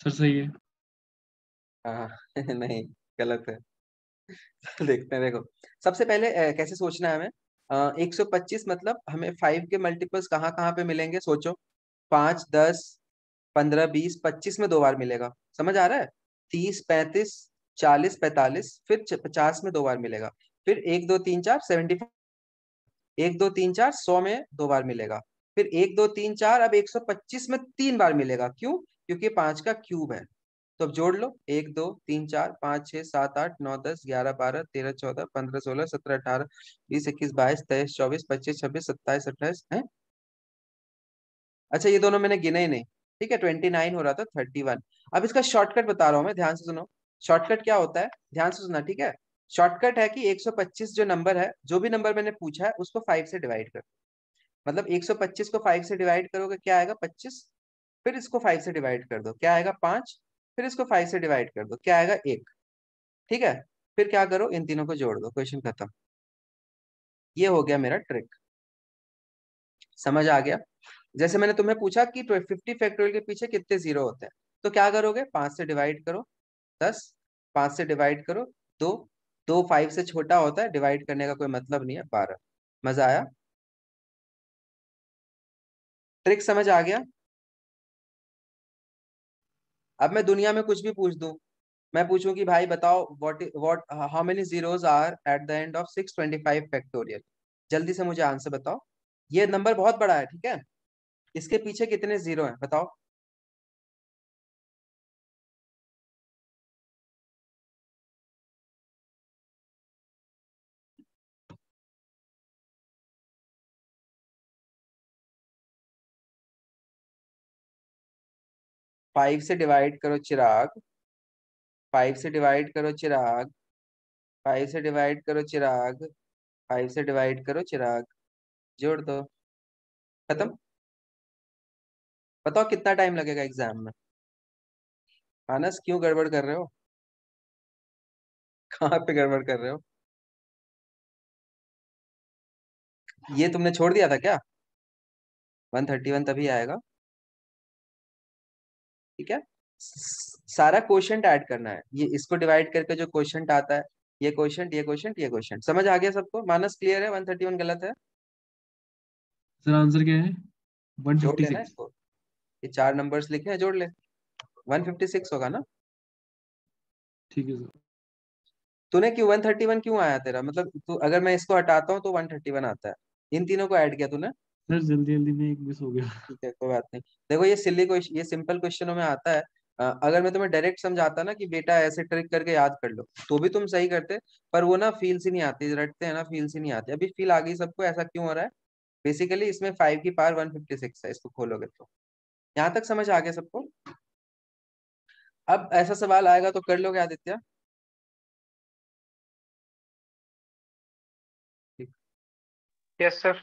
सर सही है। हाँ नहीं, गलत है। देखते हैं, देखो। सबसे पहले कैसे सोचना है हमें। 125 मतलब हमें 5 के मल्टीपल्स कहाँ कहाँ पे मिलेंगे, सोचो। 5 10 15 20 25 में 2 बार मिलेगा, समझ आ रहा है? 30 35 40 45, फिर 50 में 2 बार मिलेगा। फिर 1 2 3 4 75, 1 2 3 4 100 में 2 बार मिलेगा। फिर 1 2 3 4, अब 125 में 3 बार मिलेगा। क्यों? क्योंकि 5 का क्यूब है। तो अब जोड़ लो, 1 2 3 4 5 6 7 8 9 10 11 12 13 14 15 16 17 18 20 21 22 23 24 25 26 27 28 है। अच्छा, ये दोनों मैंने गिने ही नहीं, ठीक है? 29 हो रहा था, 31। अब इसका शॉर्टकट बता रहा हूं मैं, ध्यान से सुनो। शॉर्टकट क्या होता है, ध्यान से सुनना, ठीक है? शॉर्टकट है कि 125 जो नंबर है, जो भी नंबर मैंने पूछा है, उसको 5 से डिवाइड कर। मतलब 125 को 5 से डिवाइड करोगे क्या आएगा? 25। फिर इसको 5 से डिवाइड कर दो, क्या आएगा? 5। फिर इसको 5 से डिवाइड कर दो, क्या आएगा? 1। ठीक है? फिर क्या करो, इन तीनों को जोड़ दो, क्वेश्चन खत्म। ये हो गया मेरा ट्रिक। समझ आ गया? जैसे मैंने तुम्हें पूछा कि 50 फैक्टोरियल के पीछे कितने जीरो होते हैं, तो क्या करोगे? 5 से डिवाइड करो 10, 5 से डिवाइड करो 2, 2 5 से छोटा होता है, डिवाइड करने का कोई मतलब नहीं है, 12। मजा आया? ट्रिक समझ आ गया? अब मैं दुनिया में कुछ भी पूछ दूं, मैं पूछूं कि भाई बताओ what how many zeros are at the end of 625 factorial, जल्दी से मुझे आंसर बताओ। ये नंबर बहुत बड़ा है, ठीक है? इसके पीछे कितने जीरो हैं बताओ। 5 से डिवाइड करो चिराग, 5 से डिवाइड करो चिराग, 5 से डिवाइड करो चिराग, 5 से डिवाइड करो चिराग, जोड़ दो, खत्म। बताओ कितना टाइम लगेगा एग्जाम में? मानस क्यों गड़बड़ कर रहे हो? कहाँ पे गड़बड़ कर रहे हो? ये तुमने छोड़ दिया था क्या? 131 तभी आएगा। ठीक है, सारा क्वोशंट ऐड करना है, ये इसको डिवाइड करके जो क्वोशंट आता है, ये क्वोशंट ये क्वोशंट ये क्वोशंट। समझ आ गया सबको? मानस क्लियर है? 131 गलत है? सर आंसर क्या है? जोड़ लेना 156। इसको, ये 4 नंबर्स लिखे हैं, जोड़ ले, 156 होगा ना। ठीक है सर। तूने क्यों 131 क्यों आया तेरा, मतलब तू अगर मैं इसको हटाता हूँ तो 131 आता है, इन तीनों को ऐड किया तूने। सर जल्दी जल्दी में एक मिस हो गया। ठीक है, कोई बात नहीं। देखो ये सिली क्वेश्चन, ये सिंपल क्वेश्चनों में आता है। अगर मैं तुम्हें डायरेक्ट समझाता ना कि बेटा ऐसे ट्रिक करके याद कर लो, तो भी तुम सही करते, पर वो ना फील सी नहीं आती, रटते हैं ना, फील सी नहीं आती। अभी फील आ गई सबको, ऐसा क्यों हो रहा है? बेसिकली इसमें 5 की पावर 156 है, इसको खोलोगे तो। यहाँ तक समझ आ गया सबको? अब ऐसा सवाल आएगा तो कर लोगे आदित्य? ठीक। Yes sir.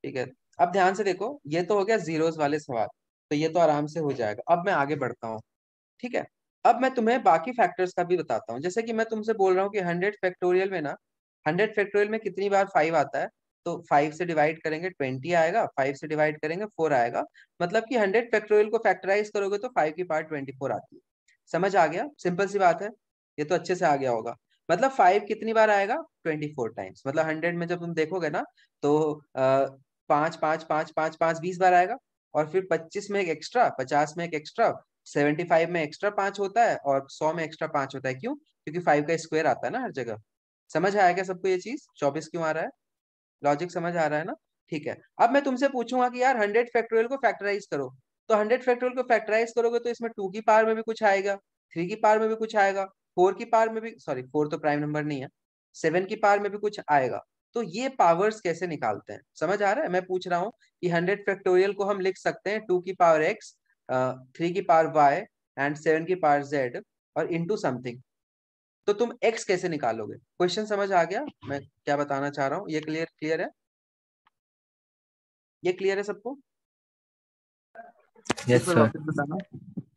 ठीक है, अब ध्यान से देखो, ये तो हो गया जीरोस वाले सवाल, तो ये तो आराम से हो जाएगा। अब मैं आगे बढ़ता हूँ, ठीक है। अब मैं तुम्हें बाकी फैक्टर्स का भी बताता हूँ। जैसे कि मैं तुमसे बोल रहा हूँ कि 100 फैक्टोरियल में ना, 100 फैक्टोरियल में कितनी बार 5 आता है, तो 5 से डिवाइड करेंगे 20 आएगा, 5 से डिवाइड करेंगे 4 आएगा। मतलब कि 100 फैक्टोरियल को फैक्टराइज करोगे तो 5 की पावर 24 आती है। समझ आ गया? सिंपल सी बात है, ये तो अच्छे से आ गया होगा। मतलब 5 कितनी बार आएगा? 24 टाइम्स। मतलब 100 में जब तुम देखोगे ना, तो 5 5 5 5 5 20 बार आएगा। और फिर 25 में एक एक्स्ट्रा, 50 में एक एक्स्ट्रा, 75 में एक्स्ट्रा 5 होता है, और 100 में एक्स्ट्रा 5 होता है। क्यों? क्योंकि 5 का स्क्वायर आता है ना हर जगह। समझ आया क्या सबको ये चीज? 24 क्यों आ रहा है? लॉजिक समझ आ रहा है ना? ठीक है। अब मैं तुमसे पूछूंगा कि यार 100 फैक्टोरियल को फैक्टराइज करो, तो 100 फैक्टोरियल को फैक्टराइज करोगे तो इसमें 2 की पावर में भी कुछ आएगा, 3 की पावर में भी कुछ आएगा, 4 की पावर में भी, सॉरी 4 तो प्राइम नंबर नहीं है, 7 की पावर में भी कुछ आएगा। तो ये पावर्स कैसे निकालते हैं? समझ आ रहा है? मैं पूछ रहा हूँ कि 100 फैक्टोरियल को हम लिख सकते हैं 2 की पावर x, 3 की पावर y एंड 7 की पावर z और इनटू समथिंग। तो तुम x कैसे निकालोगे? क्वेश्चन समझ आ गया मैं क्या बताना चाह रहा हूँ? ये क्लियर है? ये क्लियर है सबको? एक यस बार सर। वापस बताना।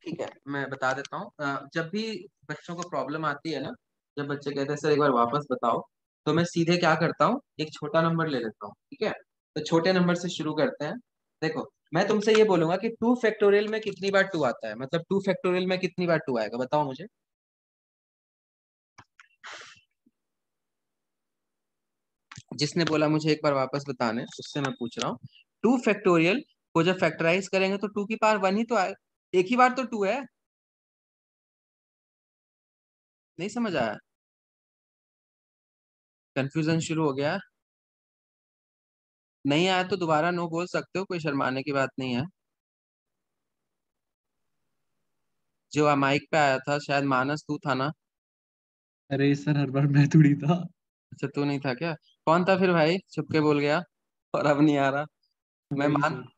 ठीक है, मैं बता देता हूँ। जब भी बच्चों को प्रॉब्लम आती है ना, जब बच्चे कहते हैं सर एक बार वापस बताओ, तो मैं सीधे क्या करता हूँ, एक छोटा नंबर ले लेता हूँ। ठीक है, तो छोटे नंबर से शुरू करते हैं। देखो, मैं तुमसे ये बोलूंगा कि 2 फैक्टोरियल में कितनी बार 2 आता है, मतलब 2 फैक्टोरियल में कितनी बार 2 आएगा, बताओ मुझे। जिसने बोला मुझे एक बार वापस बताने, उससे मैं पूछ रहा हूँ। 2 फैक्टोरियल को जब फैक्टराइज करेंगे तो 2 की पावर 1 ही तो आए, एक ही बार तो 2 है। नहीं समझ आया? कंफ्यूजन शुरू हो गया? नहीं आया तो दोबारा नो बोल सकते हो, कोई शर्माने की बात नहीं है। जो माइक पे आया था शायद मानस, तू था ना? अरे सर हर बार मैं थोड़ी था। अच्छा, तू नहीं था क्या? कौन था फिर भाई, छुप के बोल गया और अब नहीं आ रहा? मैं वही मान, सर।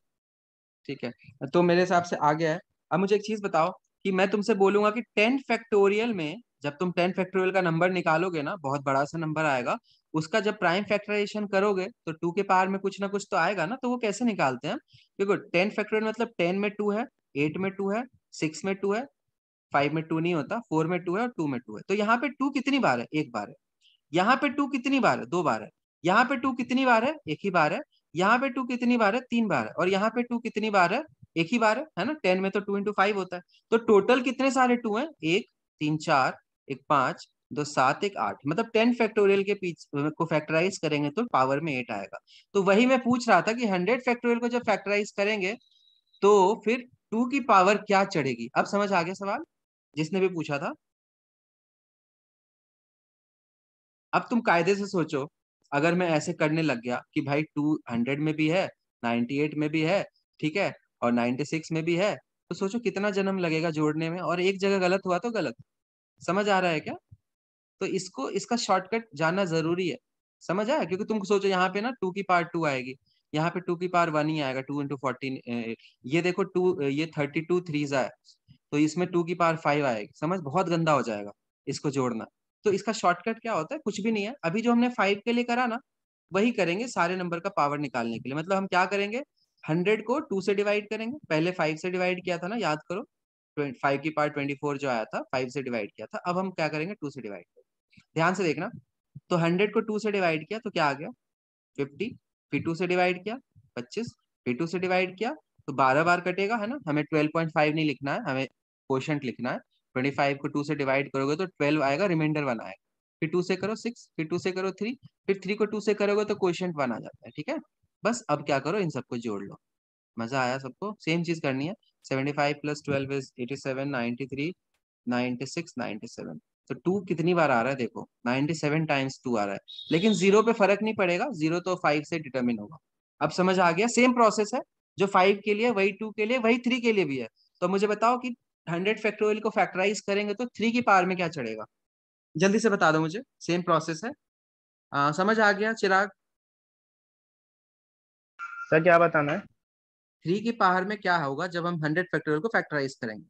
ठीक है, तो मेरे हिसाब से आ गया है। अब मुझे एक चीज बताओ कि मैं तुमसे बोलूंगा कि 10 फैक्टोरियल में, जब तुम 10 फैक्टोरियल का नंबर निकालोगे ना, बहुत बड़ा सा नंबर आएगा, उसका जब प्राइम फैक्टराइजेशन करोगे तो 2 के पावर में कुछ ना कुछ तो आएगा ना। तो वो कैसे निकालते हैं? देखो 10 फैक्टोरियल मतलब 10 में 2 है, 8 में 2 है, 6 में 2 है, 5 में 2 नहीं होता, 4 में 2 है और 2 में 2 है। तो यहाँ पे 2 कितनी बार है? एक बार है। यहाँ पे 2 कितनी बार है? 2 बार है। यहाँ पे 2 कितनी बार है? एक ही बार है। यहाँ पे 2 कितनी बार है? 3 बार है। और यहाँ पे 2 कितनी बार है? एक ही बार है ना। 10 में तो 2 इंटू 5 होता है। तो टोटल कितने सारे 2 हैं? एक, 3 4, एक 5, 2 7, एक 8। मतलब 10 फैक्टोरियल के पीछे को फैक्टराइज करेंगे तो पावर में 8 आएगा। तो वही मैं पूछ रहा था कि 100 फैक्टोरियल को जब फैक्टराइज करेंगे तो फिर 2 की पावर क्या चढ़ेगी? अब समझ आ गया सवाल, जिसने भी पूछा था? अब तुम कायदे से सोचो, अगर मैं ऐसे करने लग गया कि भाई 200 में भी है, 98 में भी है, ठीक है, और 96 में भी है, तो सोचो कितना जन्म लगेगा जोड़ने में, और एक जगह गलत हुआ तो गलत। समझ आ रहा है क्या? तो इसको, इसका शॉर्टकट जानना जरूरी है। समझ आया? क्योंकि तुम सोचो यहाँ पे ना 2 की पावर 2 आएगी, यहाँ पे 2 की पावर 1 ही आएगा, 2 इंटू 14। ये देखो 2, ये 32 थ्रीज है, तो इसमें 2 की पावर 5 आएगी। समझ, बहुत गंदा हो जाएगा इसको जोड़ना। तो इसका शॉर्टकट क्या होता है? कुछ भी नहीं है। अभी जो हमने 5 के लिए करा ना, वही करेंगे सारे नंबर का पावर निकालने के लिए। मतलब हम क्या करेंगे, 100 को 2 से डिवाइड करेंगे, पहले 5 से डिवाइड किया था ना, याद करो। 5 की पावर 24 जो आया था, 5 से डिवाइड किया था। अब हम क्या करेंगे, 2 से डिवाइड करेंगे। ध्यान से देखना, तो 100 को 2 से डिवाइड किया तो क्या आ गया? 50। फिर 2 से डिवाइड किया 25, फिर 2 से डिवाइड किया तो 12 बार कटेगा, है ना। हमें 12.5 नहीं लिखना है, हमें क्वोशंट लिखना है। 25 को 2 से डिवाइड करोगे तो 12 आएगा, रिमाइंडर 1 आएगा। फिर 2 से करो 6, फिर 2 से करो 3, फिर 3 को 2 से करोगे तो क्वोशंट 1 आ जाता है, ठीक है। बस अब क्या करो, इन सबको जोड़ लो। मजा आया सबको? सेम चीज करनी है। 75 + 12 इज 87, 93, 96, 97। तो 2 कितनी बार आ रहा है देखो, 97 टाइम्स 2 आ रहा है। लेकिन जीरो पे फर्क नहीं पड़ेगा, जीरो तो 5 से डिटरमिन होगा। अब समझ आ गया? सेम प्रोसेस है, जो 5 के लिए वही 2 के लिए वही 3 के लिए भी है। तो मुझे बताओ कि 100 फैक्टोरियल को फैक्टराइज करेंगे तो 3 की पावर में क्या चढ़ेगा? जल्दी से बता दो मुझे। सेम प्रोसेस है। समझ आ गया चिराग? सर क्या बताना है? 3 की पावर में क्या होगा जब हम 100 फैक्टोरियल को फैक्टराइज करेंगे?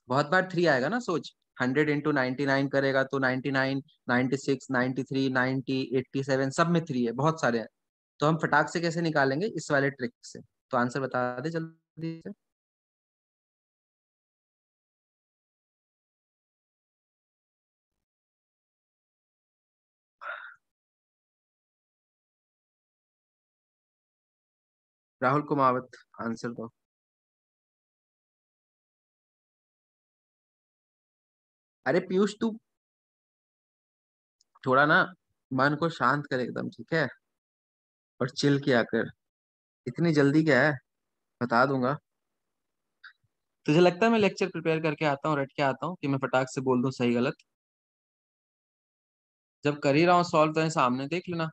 बहुत बार 3 आएगा ना, सोच। 100 × 99 करेगा तो 99, 96, 93, 90, 87 सब में 3 है, बहुत सारे हैं। तो हम फटाक से कैसे निकालेंगे? इस वाले ट्रिक से। तो आंसर बता दे जल्दी से। राहुल कुमावत, आंसर दो। अरे पीयूष, तू थोड़ा ना मन को शांत कर एकदम, ठीक है, और चिल किया कर। इतनी जल्दी क्या है? बता दूंगा। तुझे लगता है मैं लेक्चर प्रिपेयर करके आता हूँ, रट के आता हूँ कि मैं फटाक से बोल दूं सही गलत? जब कर ही रहा हूँ सॉल्व तो सामने देख लेना,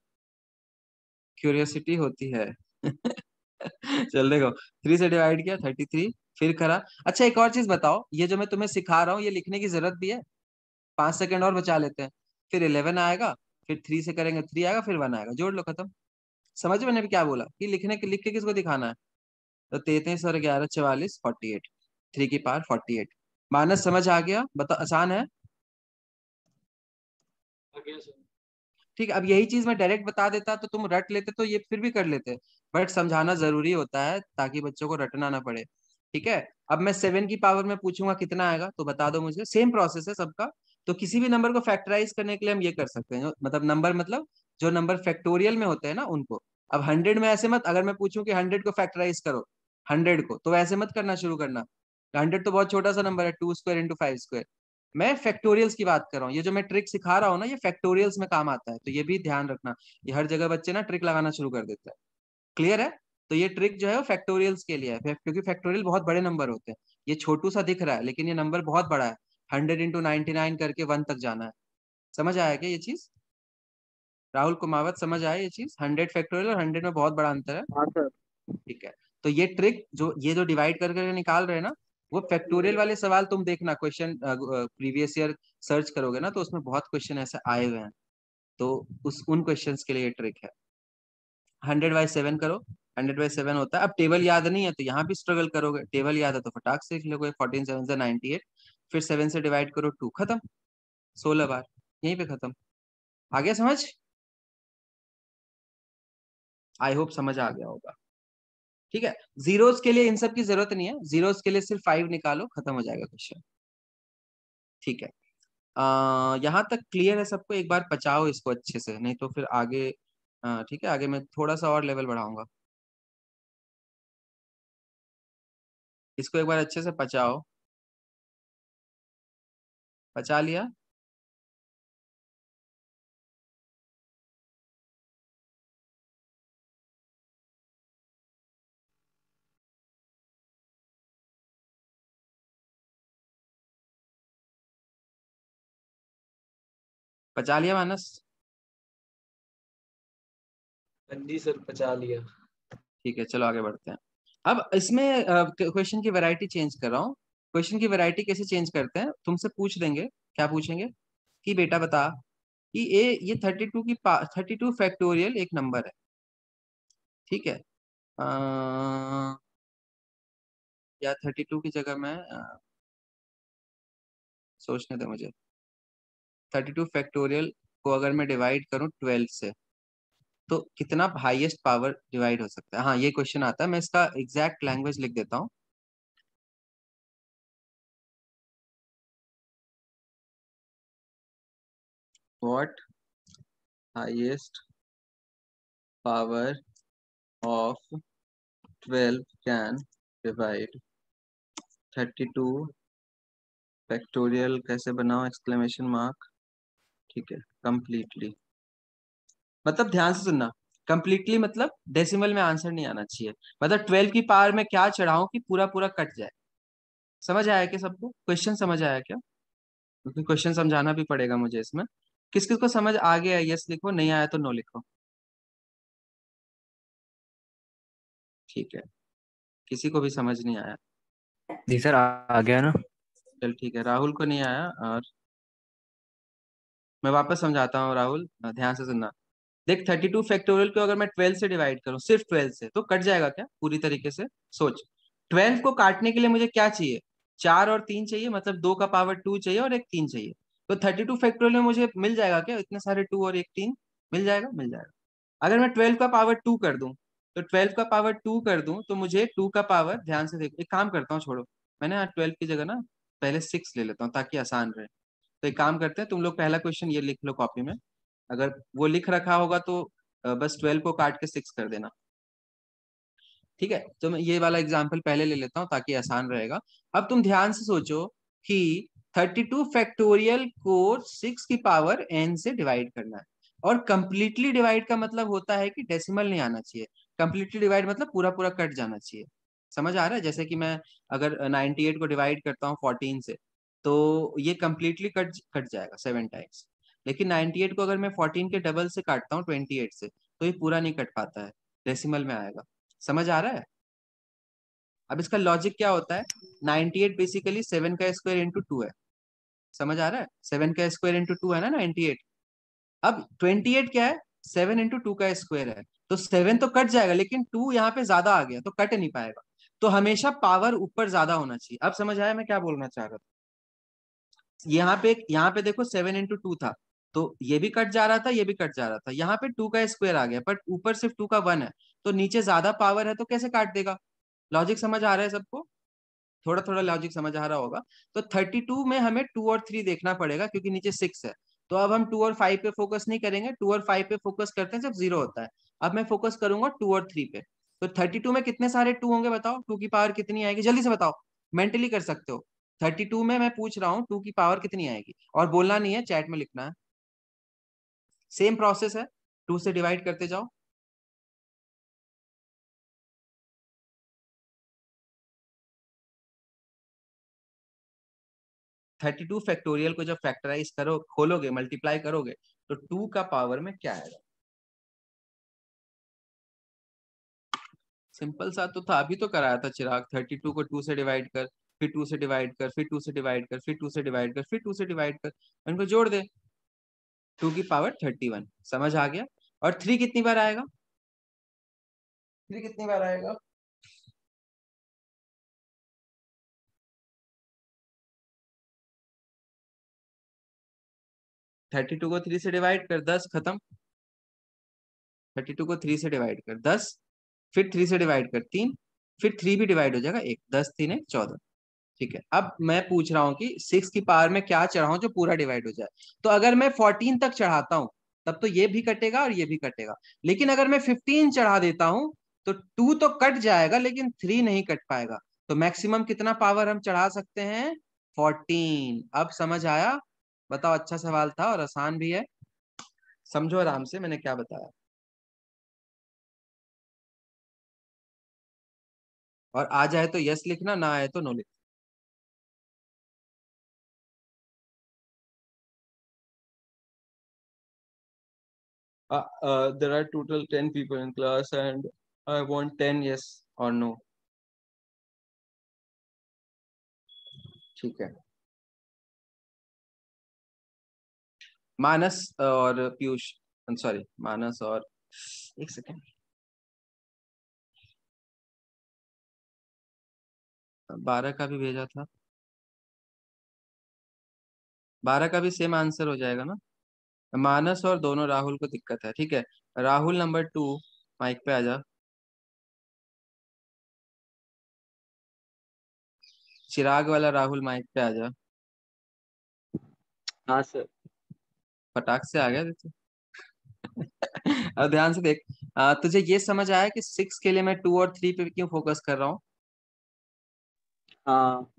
क्यूरियोसिटी होती है। चल देखो, 3 से डिवाइड किया 33, फिर करा। अच्छा एक और चीज बताओ, ये जो मैं तुम्हें सिखा रहा हूँ ये लिखने की जरूरत भी है? 5 सेकंड और बचा लेते हैं। फिर 11 आएगा, फिर 3 से करेंगे 3 आएगा, फिर 1 आएगा, जोड़ लो, खत्म। समझ में मैंने भी क्या बोला कि लिखने के, लिख के किसको दिखाना है? तो 33 और 11, 44, 48, 3 की पावर 48। माइनस समझ आ गया? बता, आसान है। ठीक है, अब यही चीज मैं डायरेक्ट बता देता तो तुम रट लेते, तो ये फिर भी कर लेते। बट समझाना जरूरी होता है ताकि बच्चों को रटना ना पड़े। ठीक है। अब मैं 7 की पावर में पूछूंगा कितना आएगा, तो बता दो मुझे। सेम प्रोसेस है सबका। तो किसी भी नंबर को फैक्टराइज करने के लिए हम ये कर सकते हैं, मतलब नंबर, मतलब जो नंबर फैक्टोरियल में होते हैं ना उनको। अब 100 में ऐसे मत, अगर मैं पूछूं कि 100 को फैक्टराइज करो, 100 को, तो ऐसे मत करना शुरू करना। 100 तो बहुत छोटा सा नंबर है, 2² × 5²। मैं फैक्टोरियल्स की बात कर रहा हूँ। ये जो मैं ट्रिक सिखा रहा हूँ ना, ये फैक्टोरियल्स में काम आता है, तो ये भी ध्यान रखना। ये हर जगह बच्चे ना ट्रिक लगाना शुरू कर देते हैं। क्लियर है? तो ये ट्रिक जो है वो फैक्टोरियल्स के लिए है, क्योंकि फैक्टोरियल बहुत बड़े नंबर होते हैं। ये छोटू सा दिख रहा है लेकिन ये नंबर बहुत बड़ा है। 100 × 99 करके 1 तक जाना है। समझ आया क्या ये चीज? राहुल कुमावत, समझ आया ये चीज? 100 फैक्टोरियल और 100 में बहुत बड़ा अंतर है। हाँ सर। ठीक है। तो ये ट्रिक जो, ये जो डिवाइड कर करके निकाल रहे हैं ना, वो फैक्टोरियल वाले सवाल तुम देखना, क्वेश्चन प्रीवियस ईयर सर्च करोगे ना तो उसमें बहुत क्वेश्चन ऐसे आए हुए हैं। तो उस उन क्वेश्चंस के लिए ये ट्रिक है। 100/7 करो। 100/7 होता है। अब टेबल याद नहीं है तो यहाँ भी स्ट्रगल करोगे, टेबल याद है तो फटाक से लिख लोगे। 14 7 से 98, फिर 7 से डिवाइड करो 2, खत्म। 16 बार, यहीं पे खत्म। आ गया समझ? आई होप समझ आ गया होगा। ठीक है। जीरोस के लिए इन सब की जरूरत नहीं है, जीरोस के लिए सिर्फ 5 निकालो, खत्म हो जाएगा क्वेश्चन। ठीक है। यहाँ तक क्लियर है सबको? एक बार पचाओ इसको अच्छे से, नहीं तो फिर आगे। ठीक है, आगे मैं थोड़ा सा और लेवल बढ़ाऊंगा। इसको एक बार अच्छे से पचाओ। पचा लिया? पचा लिया मानस? जी सर, पचा लिया। ठीक है, चलो आगे बढ़ते हैं। अब इसमें क्वेश्चन की वैरायटी चेंज कर रहा हूँ। क्वेश्चन की वैरायटी कैसे चेंज करते हैं? तुमसे पूछ देंगे, क्या पूछेंगे कि बेटा बता कि ये 32 फैक्टोरियल एक नंबर है, ठीक है। या 32 की जगह मैं सोचने दे मुझे। 32 फैक्टोरियल को अगर मैं डिवाइड करूं 12 से, तो कितना हाईएस्ट पावर डिवाइड हो सकता है? हाँ, ये क्वेश्चन आता है। मैं इसका एग्जैक्ट लैंग्वेज लिख देता हूँ। What highest power of 12 can divide 32 factorial कैसे बनाओ एक्सक्लेमेशन मार्क। ठीक है, कंप्लीटली मतलब ध्यान से सुनना। कंप्लीटली मतलब डेसिमल में आंसर नहीं आना चाहिए, मतलब 12 की पावर में क्या चढ़ाऊं कि पूरा पूरा कट जाए। समझ आया क्या सबको? क्वेश्चन समझ आया क्या? क्योंकि क्वेश्चन समझाना भी पड़ेगा मुझे इसमें। किस किस को समझ आ गया यस लिखो, नहीं आया तो नो लिखो। ठीक है, किसी को भी समझ नहीं आया? जी सर, आ गया ना। चल ठीक है, राहुल को नहीं आया। और मैं वापस समझाता हूँ राहुल, ध्यान से सुनना। देख 32 फैक्टोरियल को अगर मैं 12 से डिवाइड करूँ, सिर्फ 12 से, तो कट जाएगा क्या पूरी तरीके से? सोच, 12 को काटने के लिए मुझे क्या चाहिए? 4 और 3 चाहिए, मतलब 2 का पावर 2 चाहिए और एक 3 चाहिए। तो 32 फैक्टोरियल में मुझे मिल जाएगा क्या इतने सारे 2 और एक 3? मिल जाएगा, मिल जाएगा। अगर मैं 12 का पावर 2 कर दूं, तो 12 का पावर 2 कर दूं तो मुझे 2 का पावर, ध्यान से देखो, एक काम करता हूँ, छोड़ो, मैंने 12 की जगह ना पहले 6 ले लेता हूँ ताकि आसान रहे। तो एक काम करते हैं, तुम लोग पहला क्वेश्चन ये लिख लो कॉपी में, अगर वो लिख रखा होगा तो बस 12 को काट के 6 कर देना। ठीक है, तो मैं ये वाला एग्जाम्पल पहले ले लेता हूँ ताकि आसान रहेगा। अब तुम ध्यान से सोचो कि 32 फैक्टोरियल को 6 की पावर n से डिवाइड करना है। और कंप्लीटली डिवाइड का मतलब होता है कि डेसिमल नहीं आना चाहिए। कंप्लीटली डिवाइड मतलब पूरा पूरा कट जाना चाहिए। समझ आ रहा है? जैसे कि मैं अगर 98 को डिवाइड करता हूँ 14 से, तो ये कंप्लीटली कट कट जाएगा 7 टाइम्स। लेकिन 98 को अगर मैं 14 के डबल से काटता हूँ 28 से, तो ये पूरा नहीं कट पाता है, डेसिमल में आएगा। समझ आ रहा है? अब इसका लॉजिक क्या होता है? 98 बेसिकली 7 का स्क्वायर इंटू 2 है। समझ आ रहा है? 7 का स्क्वायर इंटू 2 है ना 98। अब 28 क्या है? 7 इंटू 2 का स्क्वायर है। तो 7 तो कट जाएगा, लेकिन 2 यहाँ पे ज्यादा आ गया तो कट नहीं पाएगा। तो हमेशा पावर ऊपर ज्यादा होना चाहिए। अब समझ आया मैं क्या बोलना चाह रहा था? यहाँ पे देखो 7 इंटू 2 था, तो ये भी कट जा रहा था, ये भी कट जा रहा था। यहाँ पे 2 का स्क्वायर आ गया, बट ऊपर सिर्फ 2 का 1 है, तो नीचे ज्यादा पावर है तो कैसे काट देगा? लॉजिक समझ आ रहा है सबको? थोड़ा थोड़ा लॉजिक समझ आ रहा होगा। तो 32 में हमें 2 और 3 देखना पड़ेगा क्योंकि नीचे 6 है। तो अब हम 2 और 5 पे फोकस नहीं करेंगे, 2 और 5 पे फोकस करते हैं जब 0 होता है। अब मैं फोकस करूंगा 2 और 3 पे। तो 32 में कितने सारे 2 होंगे बताओ? 2 की पावर कितनी आएगी जल्दी से बताओ, मेंटली कर सकते हो। 32 में मैं पूछ रहा हूँ 2 की पावर कितनी आएगी, और बोलना नहीं है, चैट में लिखना है। सेम प्रोसेस है, 2 से डिवाइड करते जाओ। थर्टी टू फैक्टोरियल को जब फैक्टराइज करो, खोलोगे, मल्टीप्लाई करोगे, तो 2 का पावर में क्या आएगा? सिंपल सा तो था, अभी तो कराया था चिराग। 32 को 2 से डिवाइड कर, फिर 2 से डिवाइड कर, फिर 2 से डिवाइड कर, फिर 2 से डिवाइड कर, फिर 2 से डिवाइड कर, इनको जोड़ दे, 2 की पावर 31। समझ आ गया? और 3 कितनी बार आएगा? 3 कितनी बार आएगा? थर्टी टू को 3 से डिवाइड कर, 10, खत्म। 32 को 3 से डिवाइड कर 10, फिर 3 से डिवाइड कर 3, फिर 3 भी डिवाइड हो जाएगा 1, 10 3 1 14। ठीक है, अब मैं पूछ रहा हूँ कि 6 की पावर में क्या चढ़ाऊं जो पूरा डिवाइड हो जाए। तो अगर मैं 14 तक चढ़ाता हूं, तब तो ये भी कटेगा और ये भी कटेगा। लेकिन अगर मैं 15 चढ़ा देता हूं, तो 2 तो कट जाएगा लेकिन 3 नहीं कट पाएगा। तो मैक्सिमम कितना पावर हम चढ़ा सकते हैं? 14। अब समझ आया? बताओ, अच्छा सवाल था और आसान भी है। समझो आराम से मैंने क्या बताया। और आ जाए तो यस लिखना, ना आए तो नो लिखना। There are total 10 people in class and I want 10 yes or no. ठीक है, मानस और पीयूष, सॉरी मानस और, एक सेकेंड, 12 का भी भेजा था, 12 का भी सेम आंसर हो जाएगा ना? मानस और दोनों राहुल को दिक्कत है। ठीक है, राहुल नंबर 2 माइक पे आ जा। चिराग वाला राहुल माइक पे आ जा। हाँ सर। फटाक से आ गया देखो। अब ध्यान से देख, तुझे ये समझ आया कि 6 के लिए मैं 2 और 3 पे क्यों फोकस कर रहा हूँ? हाँ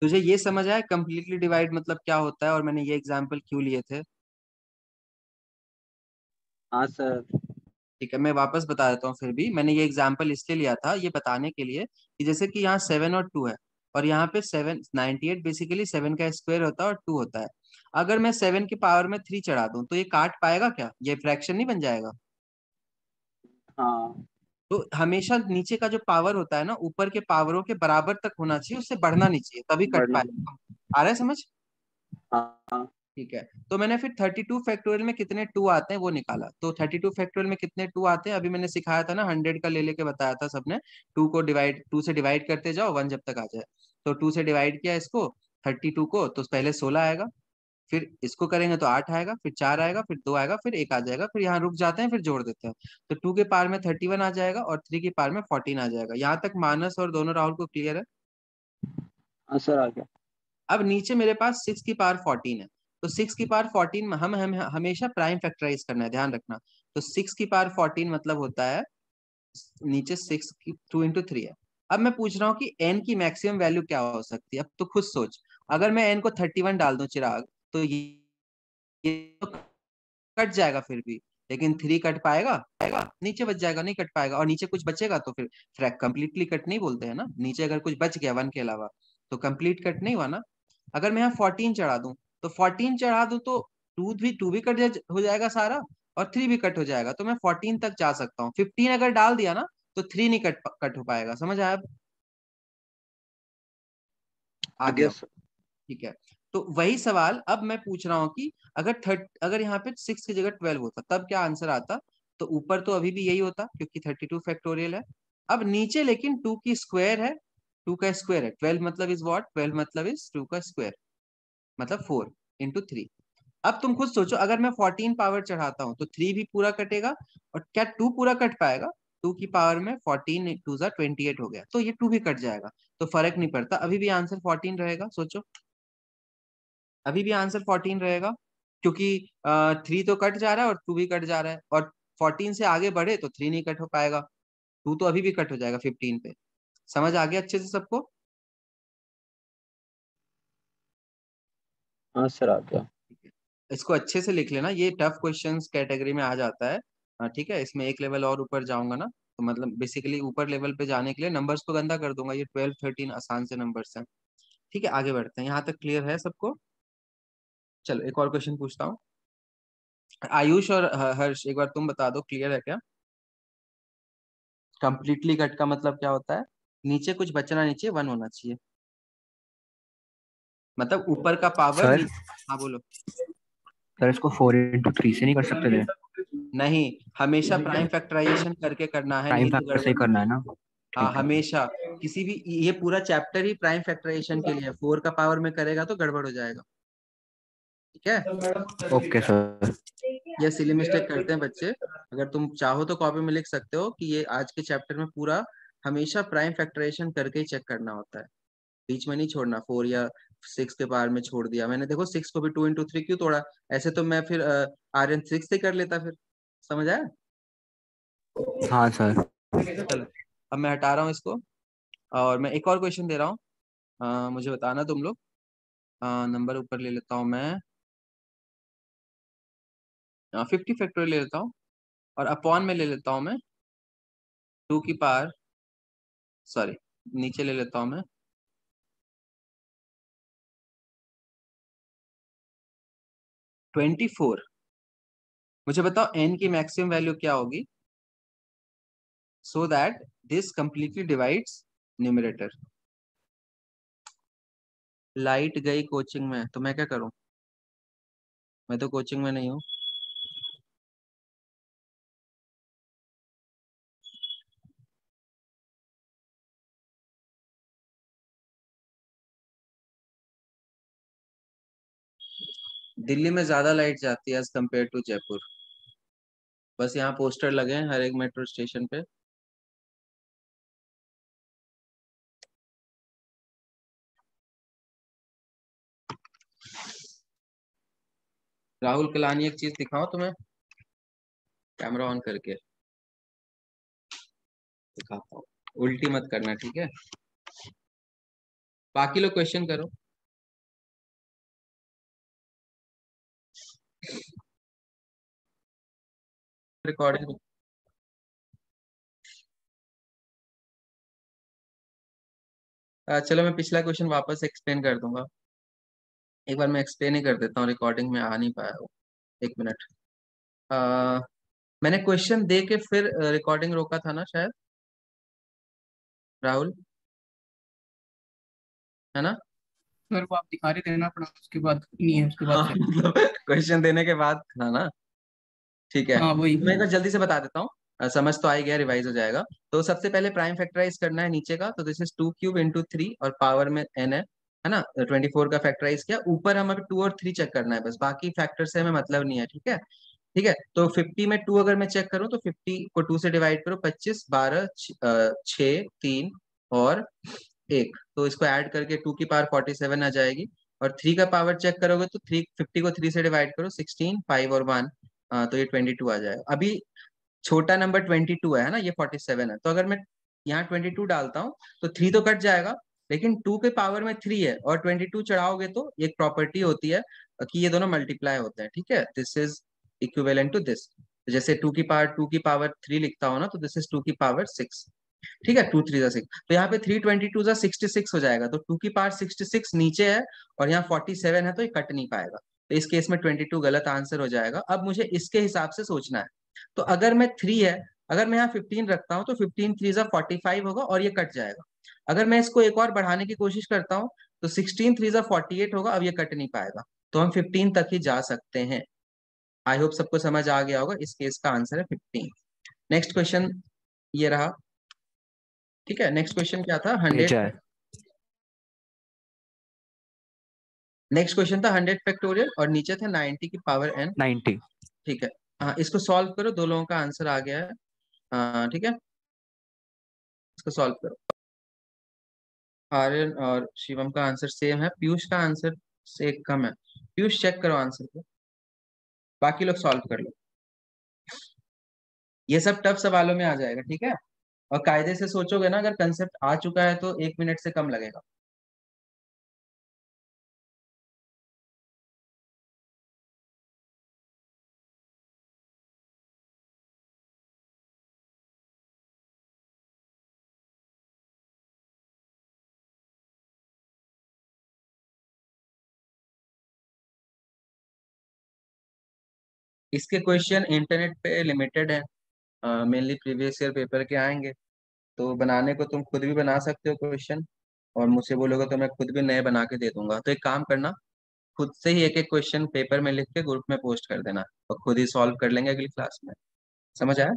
तुझे ये समझ आया कंप्लीटली डिवाइड मतलब क्या होता है और मैंने ये एग्जाम्पल क्यों लिए थे? हाँ सर। ठीक है, मैं वापस बता देता हूँ। फिर भी मैंने ये एग्जाम्पल इसलिए लिया था ये बताने के लिए कि जैसे कि यहाँ 7 और 2 है और यहाँ पे 798 बेसिकली 7 का स्क्वायर होता है और 2 होता है। अगर मैं 7 की पावर में 3 चढ़ा दूं तो ये काट पाएगा क्या? ये फ्रैक्शन नहीं बन जाएगा? हाँ तो हमेशा नीचे का जो पावर होता है ना ऊपर के पावरों के बराबर तक होना चाहिए, उससे बढ़ना नहीं चाहिए, तभी कट बढ़ना। पाएगा। आ रहा है समझ? हाँ ठीक है, तो मैंने फिर 32 फैक्टोरियल में कितने 2 आते हैं वो निकाला। तो 32 फैक्टोरियल में कितने 2 आते हैं? अभी मैंने सिखाया था ना, 100 का ले लेके बताया था सबने। 2 से डिवाइड करते जाओ 1 जब तक आ जाए। तो 2 से डिवाइड किया इसको 32 को, तो पहले 16 आएगा, फिर इसको करेंगे तो 8 आएगा, फिर 4 आएगा, फिर 2 आएगा, फिर 1 आ जाएगा, फिर यहाँ रुक जाते हैं, फिर जोड़ देते हैं। तो 2 के पावर में 31 आ जाएगा और 3 के पावर में 14 आ जाएगा। यहाँ तक मानस और दोनों राहुल को क्लियर है? हाँ सर आ गया। अब नीचे मेरे पास 6 की पावर 14 है, तो 6 की पावर 14 में हम हमेशा प्राइम फैक्टराइज करना है, ध्यान रखना। तो 6 की पावर 14 मतलब होता है नीचे 6 की 2 इंटू 3 है। अब मैं पूछ रहा हूँ कि n की मैक्सिमम वैल्यू क्या हो सकती है? अब तो खुद सोच, अगर मैं n को 31 डाल दूं चिराग, तो ये तो कट जाएगा फिर भी, लेकिन 3 कट पाएगा? पाएगा? नीचे बच जाएगा, नहीं कट पाएगा। और नीचे कुछ बचेगा तो फिर फ्रैक कंप्लीटली कट नहीं बोलते हैं ना, नीचे अगर कुछ बच गया 1 के अलावा तो कंप्लीट कट नहीं हुआ ना। अगर मैं यहाँ 14 चढ़ा दूं, तो 14 चढ़ा दूं तो 2 भी कट हो जाएगा सारा और 3 भी कट हो जाएगा, तो मैं 14 तक जा सकता हूँ। 15 अगर डाल दिया ना तो 3 नहीं कट हो पाएगा। समझ आया? अब आ आ गया? गया सर। ठीक है, तो वही सवाल अब मैं पूछ रहा हूँ कि अगर यहाँ पे 6 की जगह 12 होता तब क्या आंसर आता? तो ऊपर तो अभी भी यही होता क्योंकि 32 फैक्टोरियल है। अब नीचे लेकिन 2 की स्क्वायर है, 2 का स्क्वायर है, 12 मतलब इज व्हाट? 12 मतलब इज 2 का स्क्वायर, मतलब 4 इंटू 3। अब तुम खुद सोचो, अगर मैं 14 पावर चढ़ाता हूँ तो 3 भी पूरा कटेगा, और क्या 2 पूरा कट पाएगा? 2 की पावर में 14 2 जा 28 हो गया, तो ये 2 भी कट जाएगा, तो फर्क नहीं पड़ता, अभी भी आंसर 14 रहेगा। सोचो, अभी भी आंसर 14 रहेगा, क्योंकि 3 तो कट जा रहा है और 2 भी कट जा रहा है, और 14 से आगे बढ़े तो 3 नहीं कट हो पाएगा, 2 तो अभी भी कट हो जाएगा 15 पे। समझ आ गया अच्छे से सबको? हाँ सर आ गया। ठीक है, इसको अच्छे से लिख लेना, ये टफ क्वेश्चंस कैटेगरी में आ जाता है। ठीक है, इसमें एक लेवल और ऊपर जाऊंगा ना, तो मतलब बेसिकली ऊपर लेवल पे जाने के लिए नंबर्स को गंदा कर दूंगा, ये 12 13 आसान से नंबर्स हैं। ठीक है, आगे बढ़ते हैं। यहाँ तक क्लियर है सबको? चलो एक और क्वेश्चन पूछता हूँ। आयुष और हर्ष, एक बार तुम बता दो क्लियर है क्या? कंप्लीटली कट का मतलब क्या होता है? नीचे कुछ बचना नहीं चाहिए, 1 होना चाहिए, मतलब ऊपर का पावर सर नीचे। हाँ बोलो। सर इसको 4 into 3 से नहीं कर सकते थे? नहीं, हमेशा प्राइम फैक्टराइजेशन करके करना है, प्राइम नहीं तो फैक्टर से ही गड़बड़ हो करना है जाएगा। ना? हाँ, ठीक है। हमेशा किसी भी, ये पूरा चैप्टर ही प्राइम फैक्टराइजेशन के लिए है, 4 का पावर में करेगा तो गड़बड़ हो जाएगा। ठीक है, ओके सर। ये सिली मिस्टेक करते हैं बच्चे। अगर तुम चाहो तो कॉपी में लिख सकते हो कि ये आज के चैप्टर में पूरा हमेशा प्राइम फैक्टराइजेशन करके ही चेक करना होता है, बीच में नहीं छोड़ना। 4 या 6 के पावर में छोड़ दिया मैंने, देखो 6 को भी 2 इंटू 3 क्यों तोड़ा? ऐसे तो मैं फिर आर्यन 6 से कर लेता फिर। समझ आया? हाँ सर। चलो, अब मैं हटा रहा हूँ इसको और मैं एक और क्वेश्चन दे रहा हूँ। मुझे बताना तुम लोग। नंबर ऊपर ले लेता हूँ मैं, 50 फैक्टोरियल ले लेता हूँ, और अपॉन में ले लेता हूँ मैं 2 की पावर, सॉरी नीचे ले लेता हूँ मैं 24। मुझे बताओ n की मैक्सिमम वैल्यू क्या होगी, so that this completely divides numerator. Light गई कोचिंग में, तो मैं क्या करूं? मैं तो कोचिंग में नहीं हूँ। दिल्ली में ज्यादा लाइट जाती है एज कम्पेयर टू जयपुर, बस यहाँ पोस्टर लगे हैं हर एक मेट्रो स्टेशन पे। राहुल कलानी, एक चीज दिखाओ तुम्हें, कैमरा ऑन करके दिखाता हूँ, उल्टी मत करना, ठीक है? बाकी लोग क्वेश्चन करो। रिकॉर्डिंग चलो मैं पिछला क्वेश्चन वापस एक्सप्लेन कर दूंगा। एक बार मैं एक्सप्लेन ही कर देता हूँ, रिकॉर्डिंग में आ नहीं पाया वो। एक मिनट। मैंने क्वेश्चन दे के फिर रिकॉर्डिंग रोका था ना शायद, राहुल, है ना? सर वो आप दिखा रहे थे ना अपना, उसके बाद नहीं है, उसके बाद से मतलब क्वेश्चन देने के बाद था ना? ठीक है, हाँ वही। मैं एक बार जल्दी से बता देता हूँ, समझ तो आ ही गया, रिवाइज हो जाएगा। तो सबसे पहले प्राइम फैक्टराइज करना है नीचे का, तो दिस इज 2³ × 3 और पावर में n है ना? 24 का फैक्टराइज किया, ऊपर हमें 2 और 3 चेक करना है बस, बाकी फैक्टर से हमें मतलब नहीं है, ठीक है? ठीक है, तो 50 में 2 अगर मैं चेक करूं तो 50 को 2 से डिवाइड करो, 25 12 6 3 और 1, तो इसको ऐड करके 2 की पावर 47 आ जाएगी। और 3 का पावर चेक करोगे तो 50 को 3 से डिवाइड करो, 16 5 और 1, तो ये 22 आ जाएगा। अभी छोटा नंबर 22 है ना, ये 47 है, तो अगर मैं यहाँ 22 डालता हूँ तो 3 तो कट जाएगा, लेकिन 2 के पावर में 3 है और 22 चढ़ाओगे तो एक प्रॉपर्टी होती है कि ये दोनों मल्टीप्लाई होते हैं, ठीक है? This is equivalent to this. जैसे 2 की पावर 3 लिखता हो ना, तो दिस इज 2 की पावर 6, ठीक है? 2 3 जा 6, तो यहाँ पे 3 22 जा 66 हो जाएगा, तो 2 की पावर 66 नीचे है और यहाँ 47 है, तो ये कट नहीं पाएगा, तो इस केस में 22 गलत आंसर हो जाएगा। अब मुझे इसके हिसाब से सोचना है, तो अगर मैं 3 है, अगर मैं यहाँ 15 रखता हूँ तो 15 3 जा 45 होगा और ये कट जाएगा। अगर मैं इसको एक और बढ़ाने की कोशिश करता हूँ तो 16 3 जा 48 होगा, अब ये कट नहीं पाएगा, तो हम 15 तक ही जा सकते हैं। आई होप सबको समझ आ गया होगा, इस केस का आंसर है 15। नेक्स्ट क्वेश्चन ये रहा, ठीक है? नेक्स्ट क्वेश्चन क्या था? 100। भेजा है। नेक्स्ट क्वेश्चन था 100 फैक्टोरियल और नीचे था 90 की पावर n, 90। ठीक है? हाँ, इसको सॉल्व करो, दो लोगों का आंसर आ गया है। हाँ ठीक है, इसको सॉल्व करो। आर्यन और शिवम का आंसर सेम है, पीयूष का आंसर से एक कम है। पीयूष चेक करो आंसर को, बाकी लोग सॉल्व कर लो। ये सब टफ सवालों में आ जाएगा, ठीक है? और कायदे से सोचोगे ना, अगर कंसेप्ट आ चुका है तो 1 मिनट से कम लगेगा। इसके क्वेश्चन इंटरनेट पे लिमिटेड है, मेनली प्रीवियस ईयर पेपर के आएंगे, तो बनाने को तुम खुद भी बना सकते हो क्वेश्चन, और मुझसे बोलोगे तो मैं खुद भी नए बना के दे दूंगा। तो एक काम करना, खुद से ही एक एक क्वेश्चन पेपर में लिख के ग्रुप में पोस्ट कर देना, और खुद ही सॉल्व कर लेंगे अगली क्लास में। समझ आया?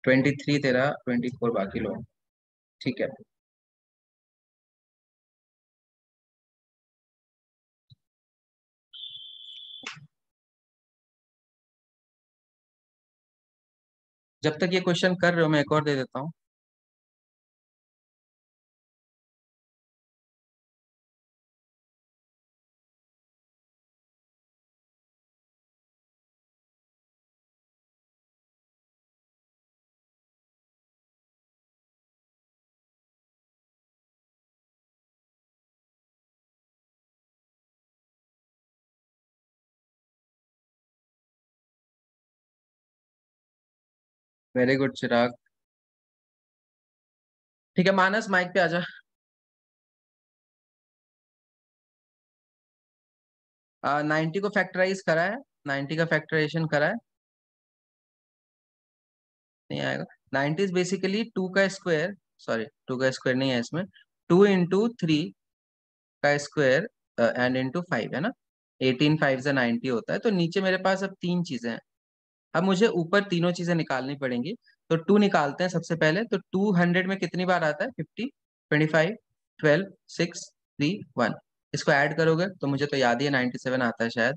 23 तेरा, 24 बाकी लोग, ठीक है? जब तक ये क्वेश्चन कर रहे हो मैं एक और दे देता हूँ। वेरी गुड चिराग। ठीक है मानस, माइक पे आजा। 90 को फैक्टराइज करा है, 90 का फैक्टराइजेशन करा है, नहीं आएगा। 90 इज बेसिकली 2 का स्क्वायर, सॉरी 2 का स्क्वायर नहीं है इसमें, 2 × 3 का स्क्वायर एंड इंटू 5 है ना? 18 5 से 90 होता है। तो नीचे मेरे पास अब 3 चीजें हैं, अब मुझे ऊपर तीनों चीजें निकालनी पड़ेंगी। तो 2 निकालते हैं सबसे पहले, तो 200 में कितनी बार आता है? 50 25 12 6 3 1, इसको ऐड करोगे तो मुझे तो याद ही है 97 आता है शायद,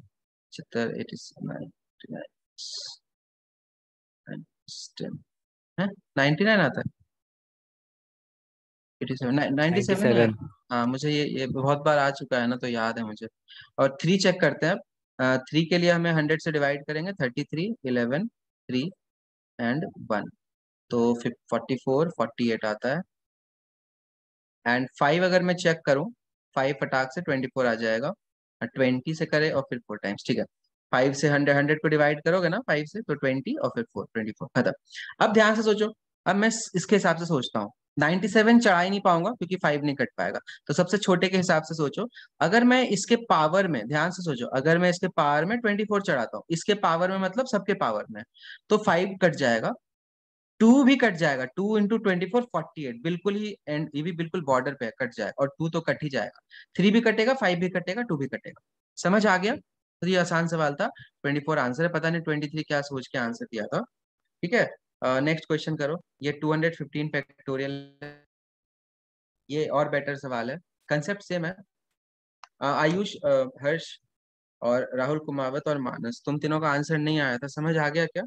76 89 है, 99 आता है, 87 97 है। 97। हाँ मुझे ये बहुत बार आ चुका है ना, तो याद है मुझे। और 3 चेक करते हैं, 3 के लिए हमें 100 से डिवाइड करेंगे, 33, 11, 3 एंड 1, तो 44, 48 आता है। एंड 5 अगर मैं चेक करूं, 5 फटाक से 24 आ जाएगा, 20 से करे और फिर 4 टाइम्स, ठीक है। 5 से 100 को डिवाइड करोगे ना 5 से, तो 20 और फिर 4, 24 खत्म। अब ध्यान से सोचो, अब मैं इसके हिसाब से सोचता हूँ, 97 चढ़ा ही नहीं पाऊंगा क्योंकि 5 नहीं कट पाएगा, तो सबसे छोटे के हिसाब से सोचो। अगर मैं इसके पावर में, ध्यान से सोचो, अगर मैं इसके पावर में 24 चढ़ाता हूँ, इसके पावर में मतलब सबके पावर में, तो 5 कट जाएगा, 2 भी कट जाएगा, 2 इंटू 24, 48, बिल्कुल ही एंड, ये भी बिल्कुल बॉर्डर पे कट जाएगा, और 2 तो कट ही जाएगा, 3 भी कटेगा, 5 भी कटेगा, 2 भी कटेगा। समझ आ गया? तो ये आसान सवाल था, 24 आंसर है, पता नहीं 23 क्या सोच के आंसर दिया था। ठीक है, नेक्स्ट क्वेश्चन करो। ये 215 फैक्टोरियल, ये और बेटर सवाल है, कंसेप्ट सेम है। आयुष, हर्ष और राहुल कुमावत और मानस, तुम तीनों का आंसर नहीं आया था, समझ आ गया क्या?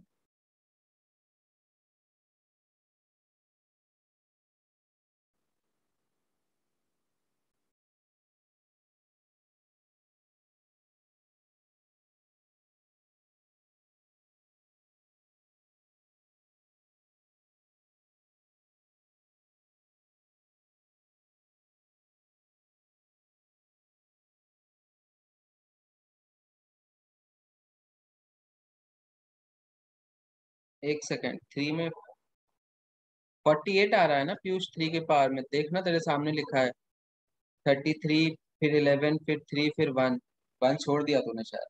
एक सेकेंड, 3 में 48 आ रहा है ना पीयूष, 3 के पावर में देखना, तेरे सामने लिखा है 33, फिर 11, फिर 3, फिर 1, 1 छोड़ दिया तूने शायद।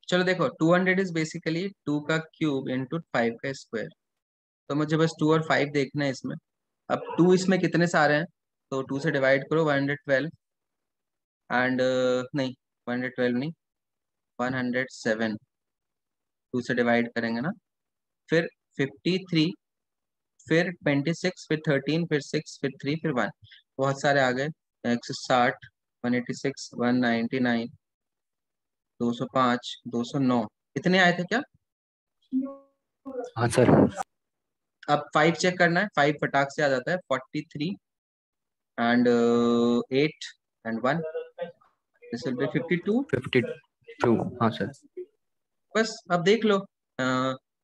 चलो देखो, 200 इज बेसिकली 2 का क्यूब इंटू 5 का स्क्वायर, तो मुझे बस 2 और 5 देखना है इसमें। अब 2 इसमें कितने सारे हैं, तो 2 से डिवाइड करो, 112 एंड नहीं, 112 नहीं, 107, 2 से डिवाइड करेंगे ना, फिर 53, फिर 26, फिर 13, फिर 6, फिर 3, फिर 1, बहुत सारे आ गए, 160, 186, 199, 205, 209, इतने आए थे क्या? हाँ सर। अब 5 चेक करना है, 5 फटाक से आ जाता है, 43 and 8 and 1, this will be 52। 52। हाँ सर। बस अब देख लो,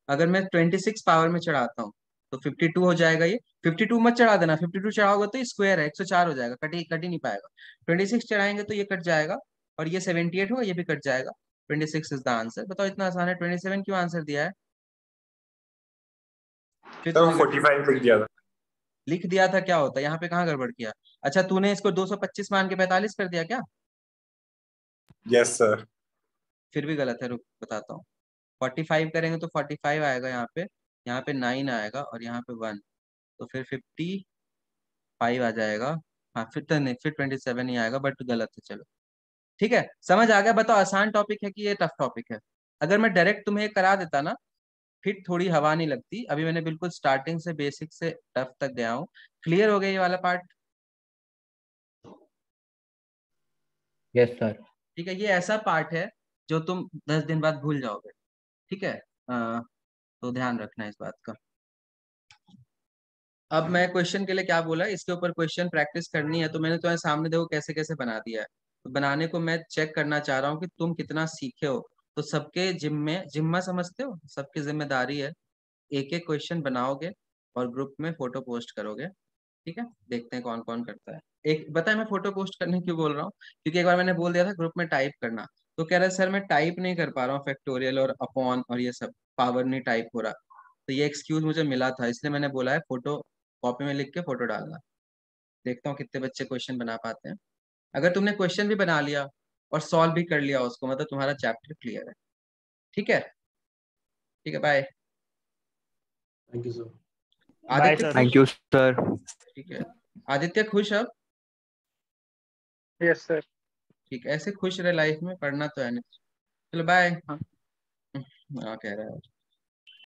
अगर मैं 26 पावर में चढ़ाता हूँ तो 52 हो जाएगा। ये 52 मत चढ़ा देना, 52 चढ़ाओगे तो स्क्वायर है, 104 हो जाएगा, कट ही नहीं पाएगा। 26 चढ़ाएंगे तो ये कट जाएगा, और ये 78 होगा, ये भी कट जाएगा। 26 इज द आंसर। बताओ इतना आसान है, 27 क्यों आंसर दिया है? फिर तो तूने 45 लिख दिया था। लिख दिया था, क्या होता है यहाँ पे, कहाँ गड़बड़ किया? अच्छा, तूने इसको 225 मान के 45 कर दिया क्या? Yes sir. फिर भी गलत है, रुक बताता हूँ। 45 करेंगे तो 45 आएगा यहाँ पे 9 आएगा, और यहाँ पे 1, तो फिर 55 आ जाएगा। हाँ, फिर तो नहीं, फिर 27 ही आएगा, बट गलत है। चलो ठीक है, समझ आ गया। बताओ आसान टॉपिक है कि ये टफ टॉपिक है? अगर मैं डायरेक्ट तुम्हें करा देता ना, फिर थोड़ी हवा नहीं लगती। अभी मैंने बिल्कुल स्टार्टिंग से बेसिक से टफ तक गया हूँ। क्लियर हो गया ये वाला पार्ट? Yes sir. ठीक है, ये ऐसा पार्ट है जो तुम 10 दिन बाद भूल जाओगे। ठीक है, तो ध्यान रखना इस बात का। अब मैं क्वेश्चन के लिए क्या बोला, इसके ऊपर क्वेश्चन प्रैक्टिस करनी है, तो मैंने तुम्हारे सामने देखो कैसे कैसे बना दिया है। तो बनाने को मैं चेक करना चाह रहा हूँ कि तुम कितना सीखे हो। तो सबके जिम्मा समझते हो, सबकी जिम्मेदारी है, एक एक क्वेश्चन बनाओगे और ग्रुप में फोटो पोस्ट करोगे। ठीक है, देखते हैं कौन कौन करता है। एक बताए, मैं फोटो पोस्ट करने क्यों बोल रहा हूँ, क्योंकि एक बार मैंने बोल दिया था ग्रुप में टाइप करना, तो कह रहा है सर मैं टाइप नहीं कर पा रहा हूँ, फैक्टोरियल और अपॉन और ये सब पावर नहीं टाइप हो रहा। तो ये एक्सक्यूज मुझे मिला था, इसलिए मैंने बोला है फोटो कॉपी में लिख के फोटो डालना। देखता हूँ कितने बच्चे क्वेश्चन बना पाते हैं। अगर तुमने क्वेश्चन भी बना लिया और सॉल्व भी कर लिया उसको, मतलब तुम्हारा चैप्टर क्लियर है। ठीक है, ठीक है, bye. Thank you sir. Aditya sir. Thank खुश? you, sir. ठीक है, आदित्य खुश अब? Yes, sir. ठीक, ऐसे खुश रहे लाइफ में, पढ़ना तो है नहीं। चलो बाय। हाँ। हाँ कह रहा है।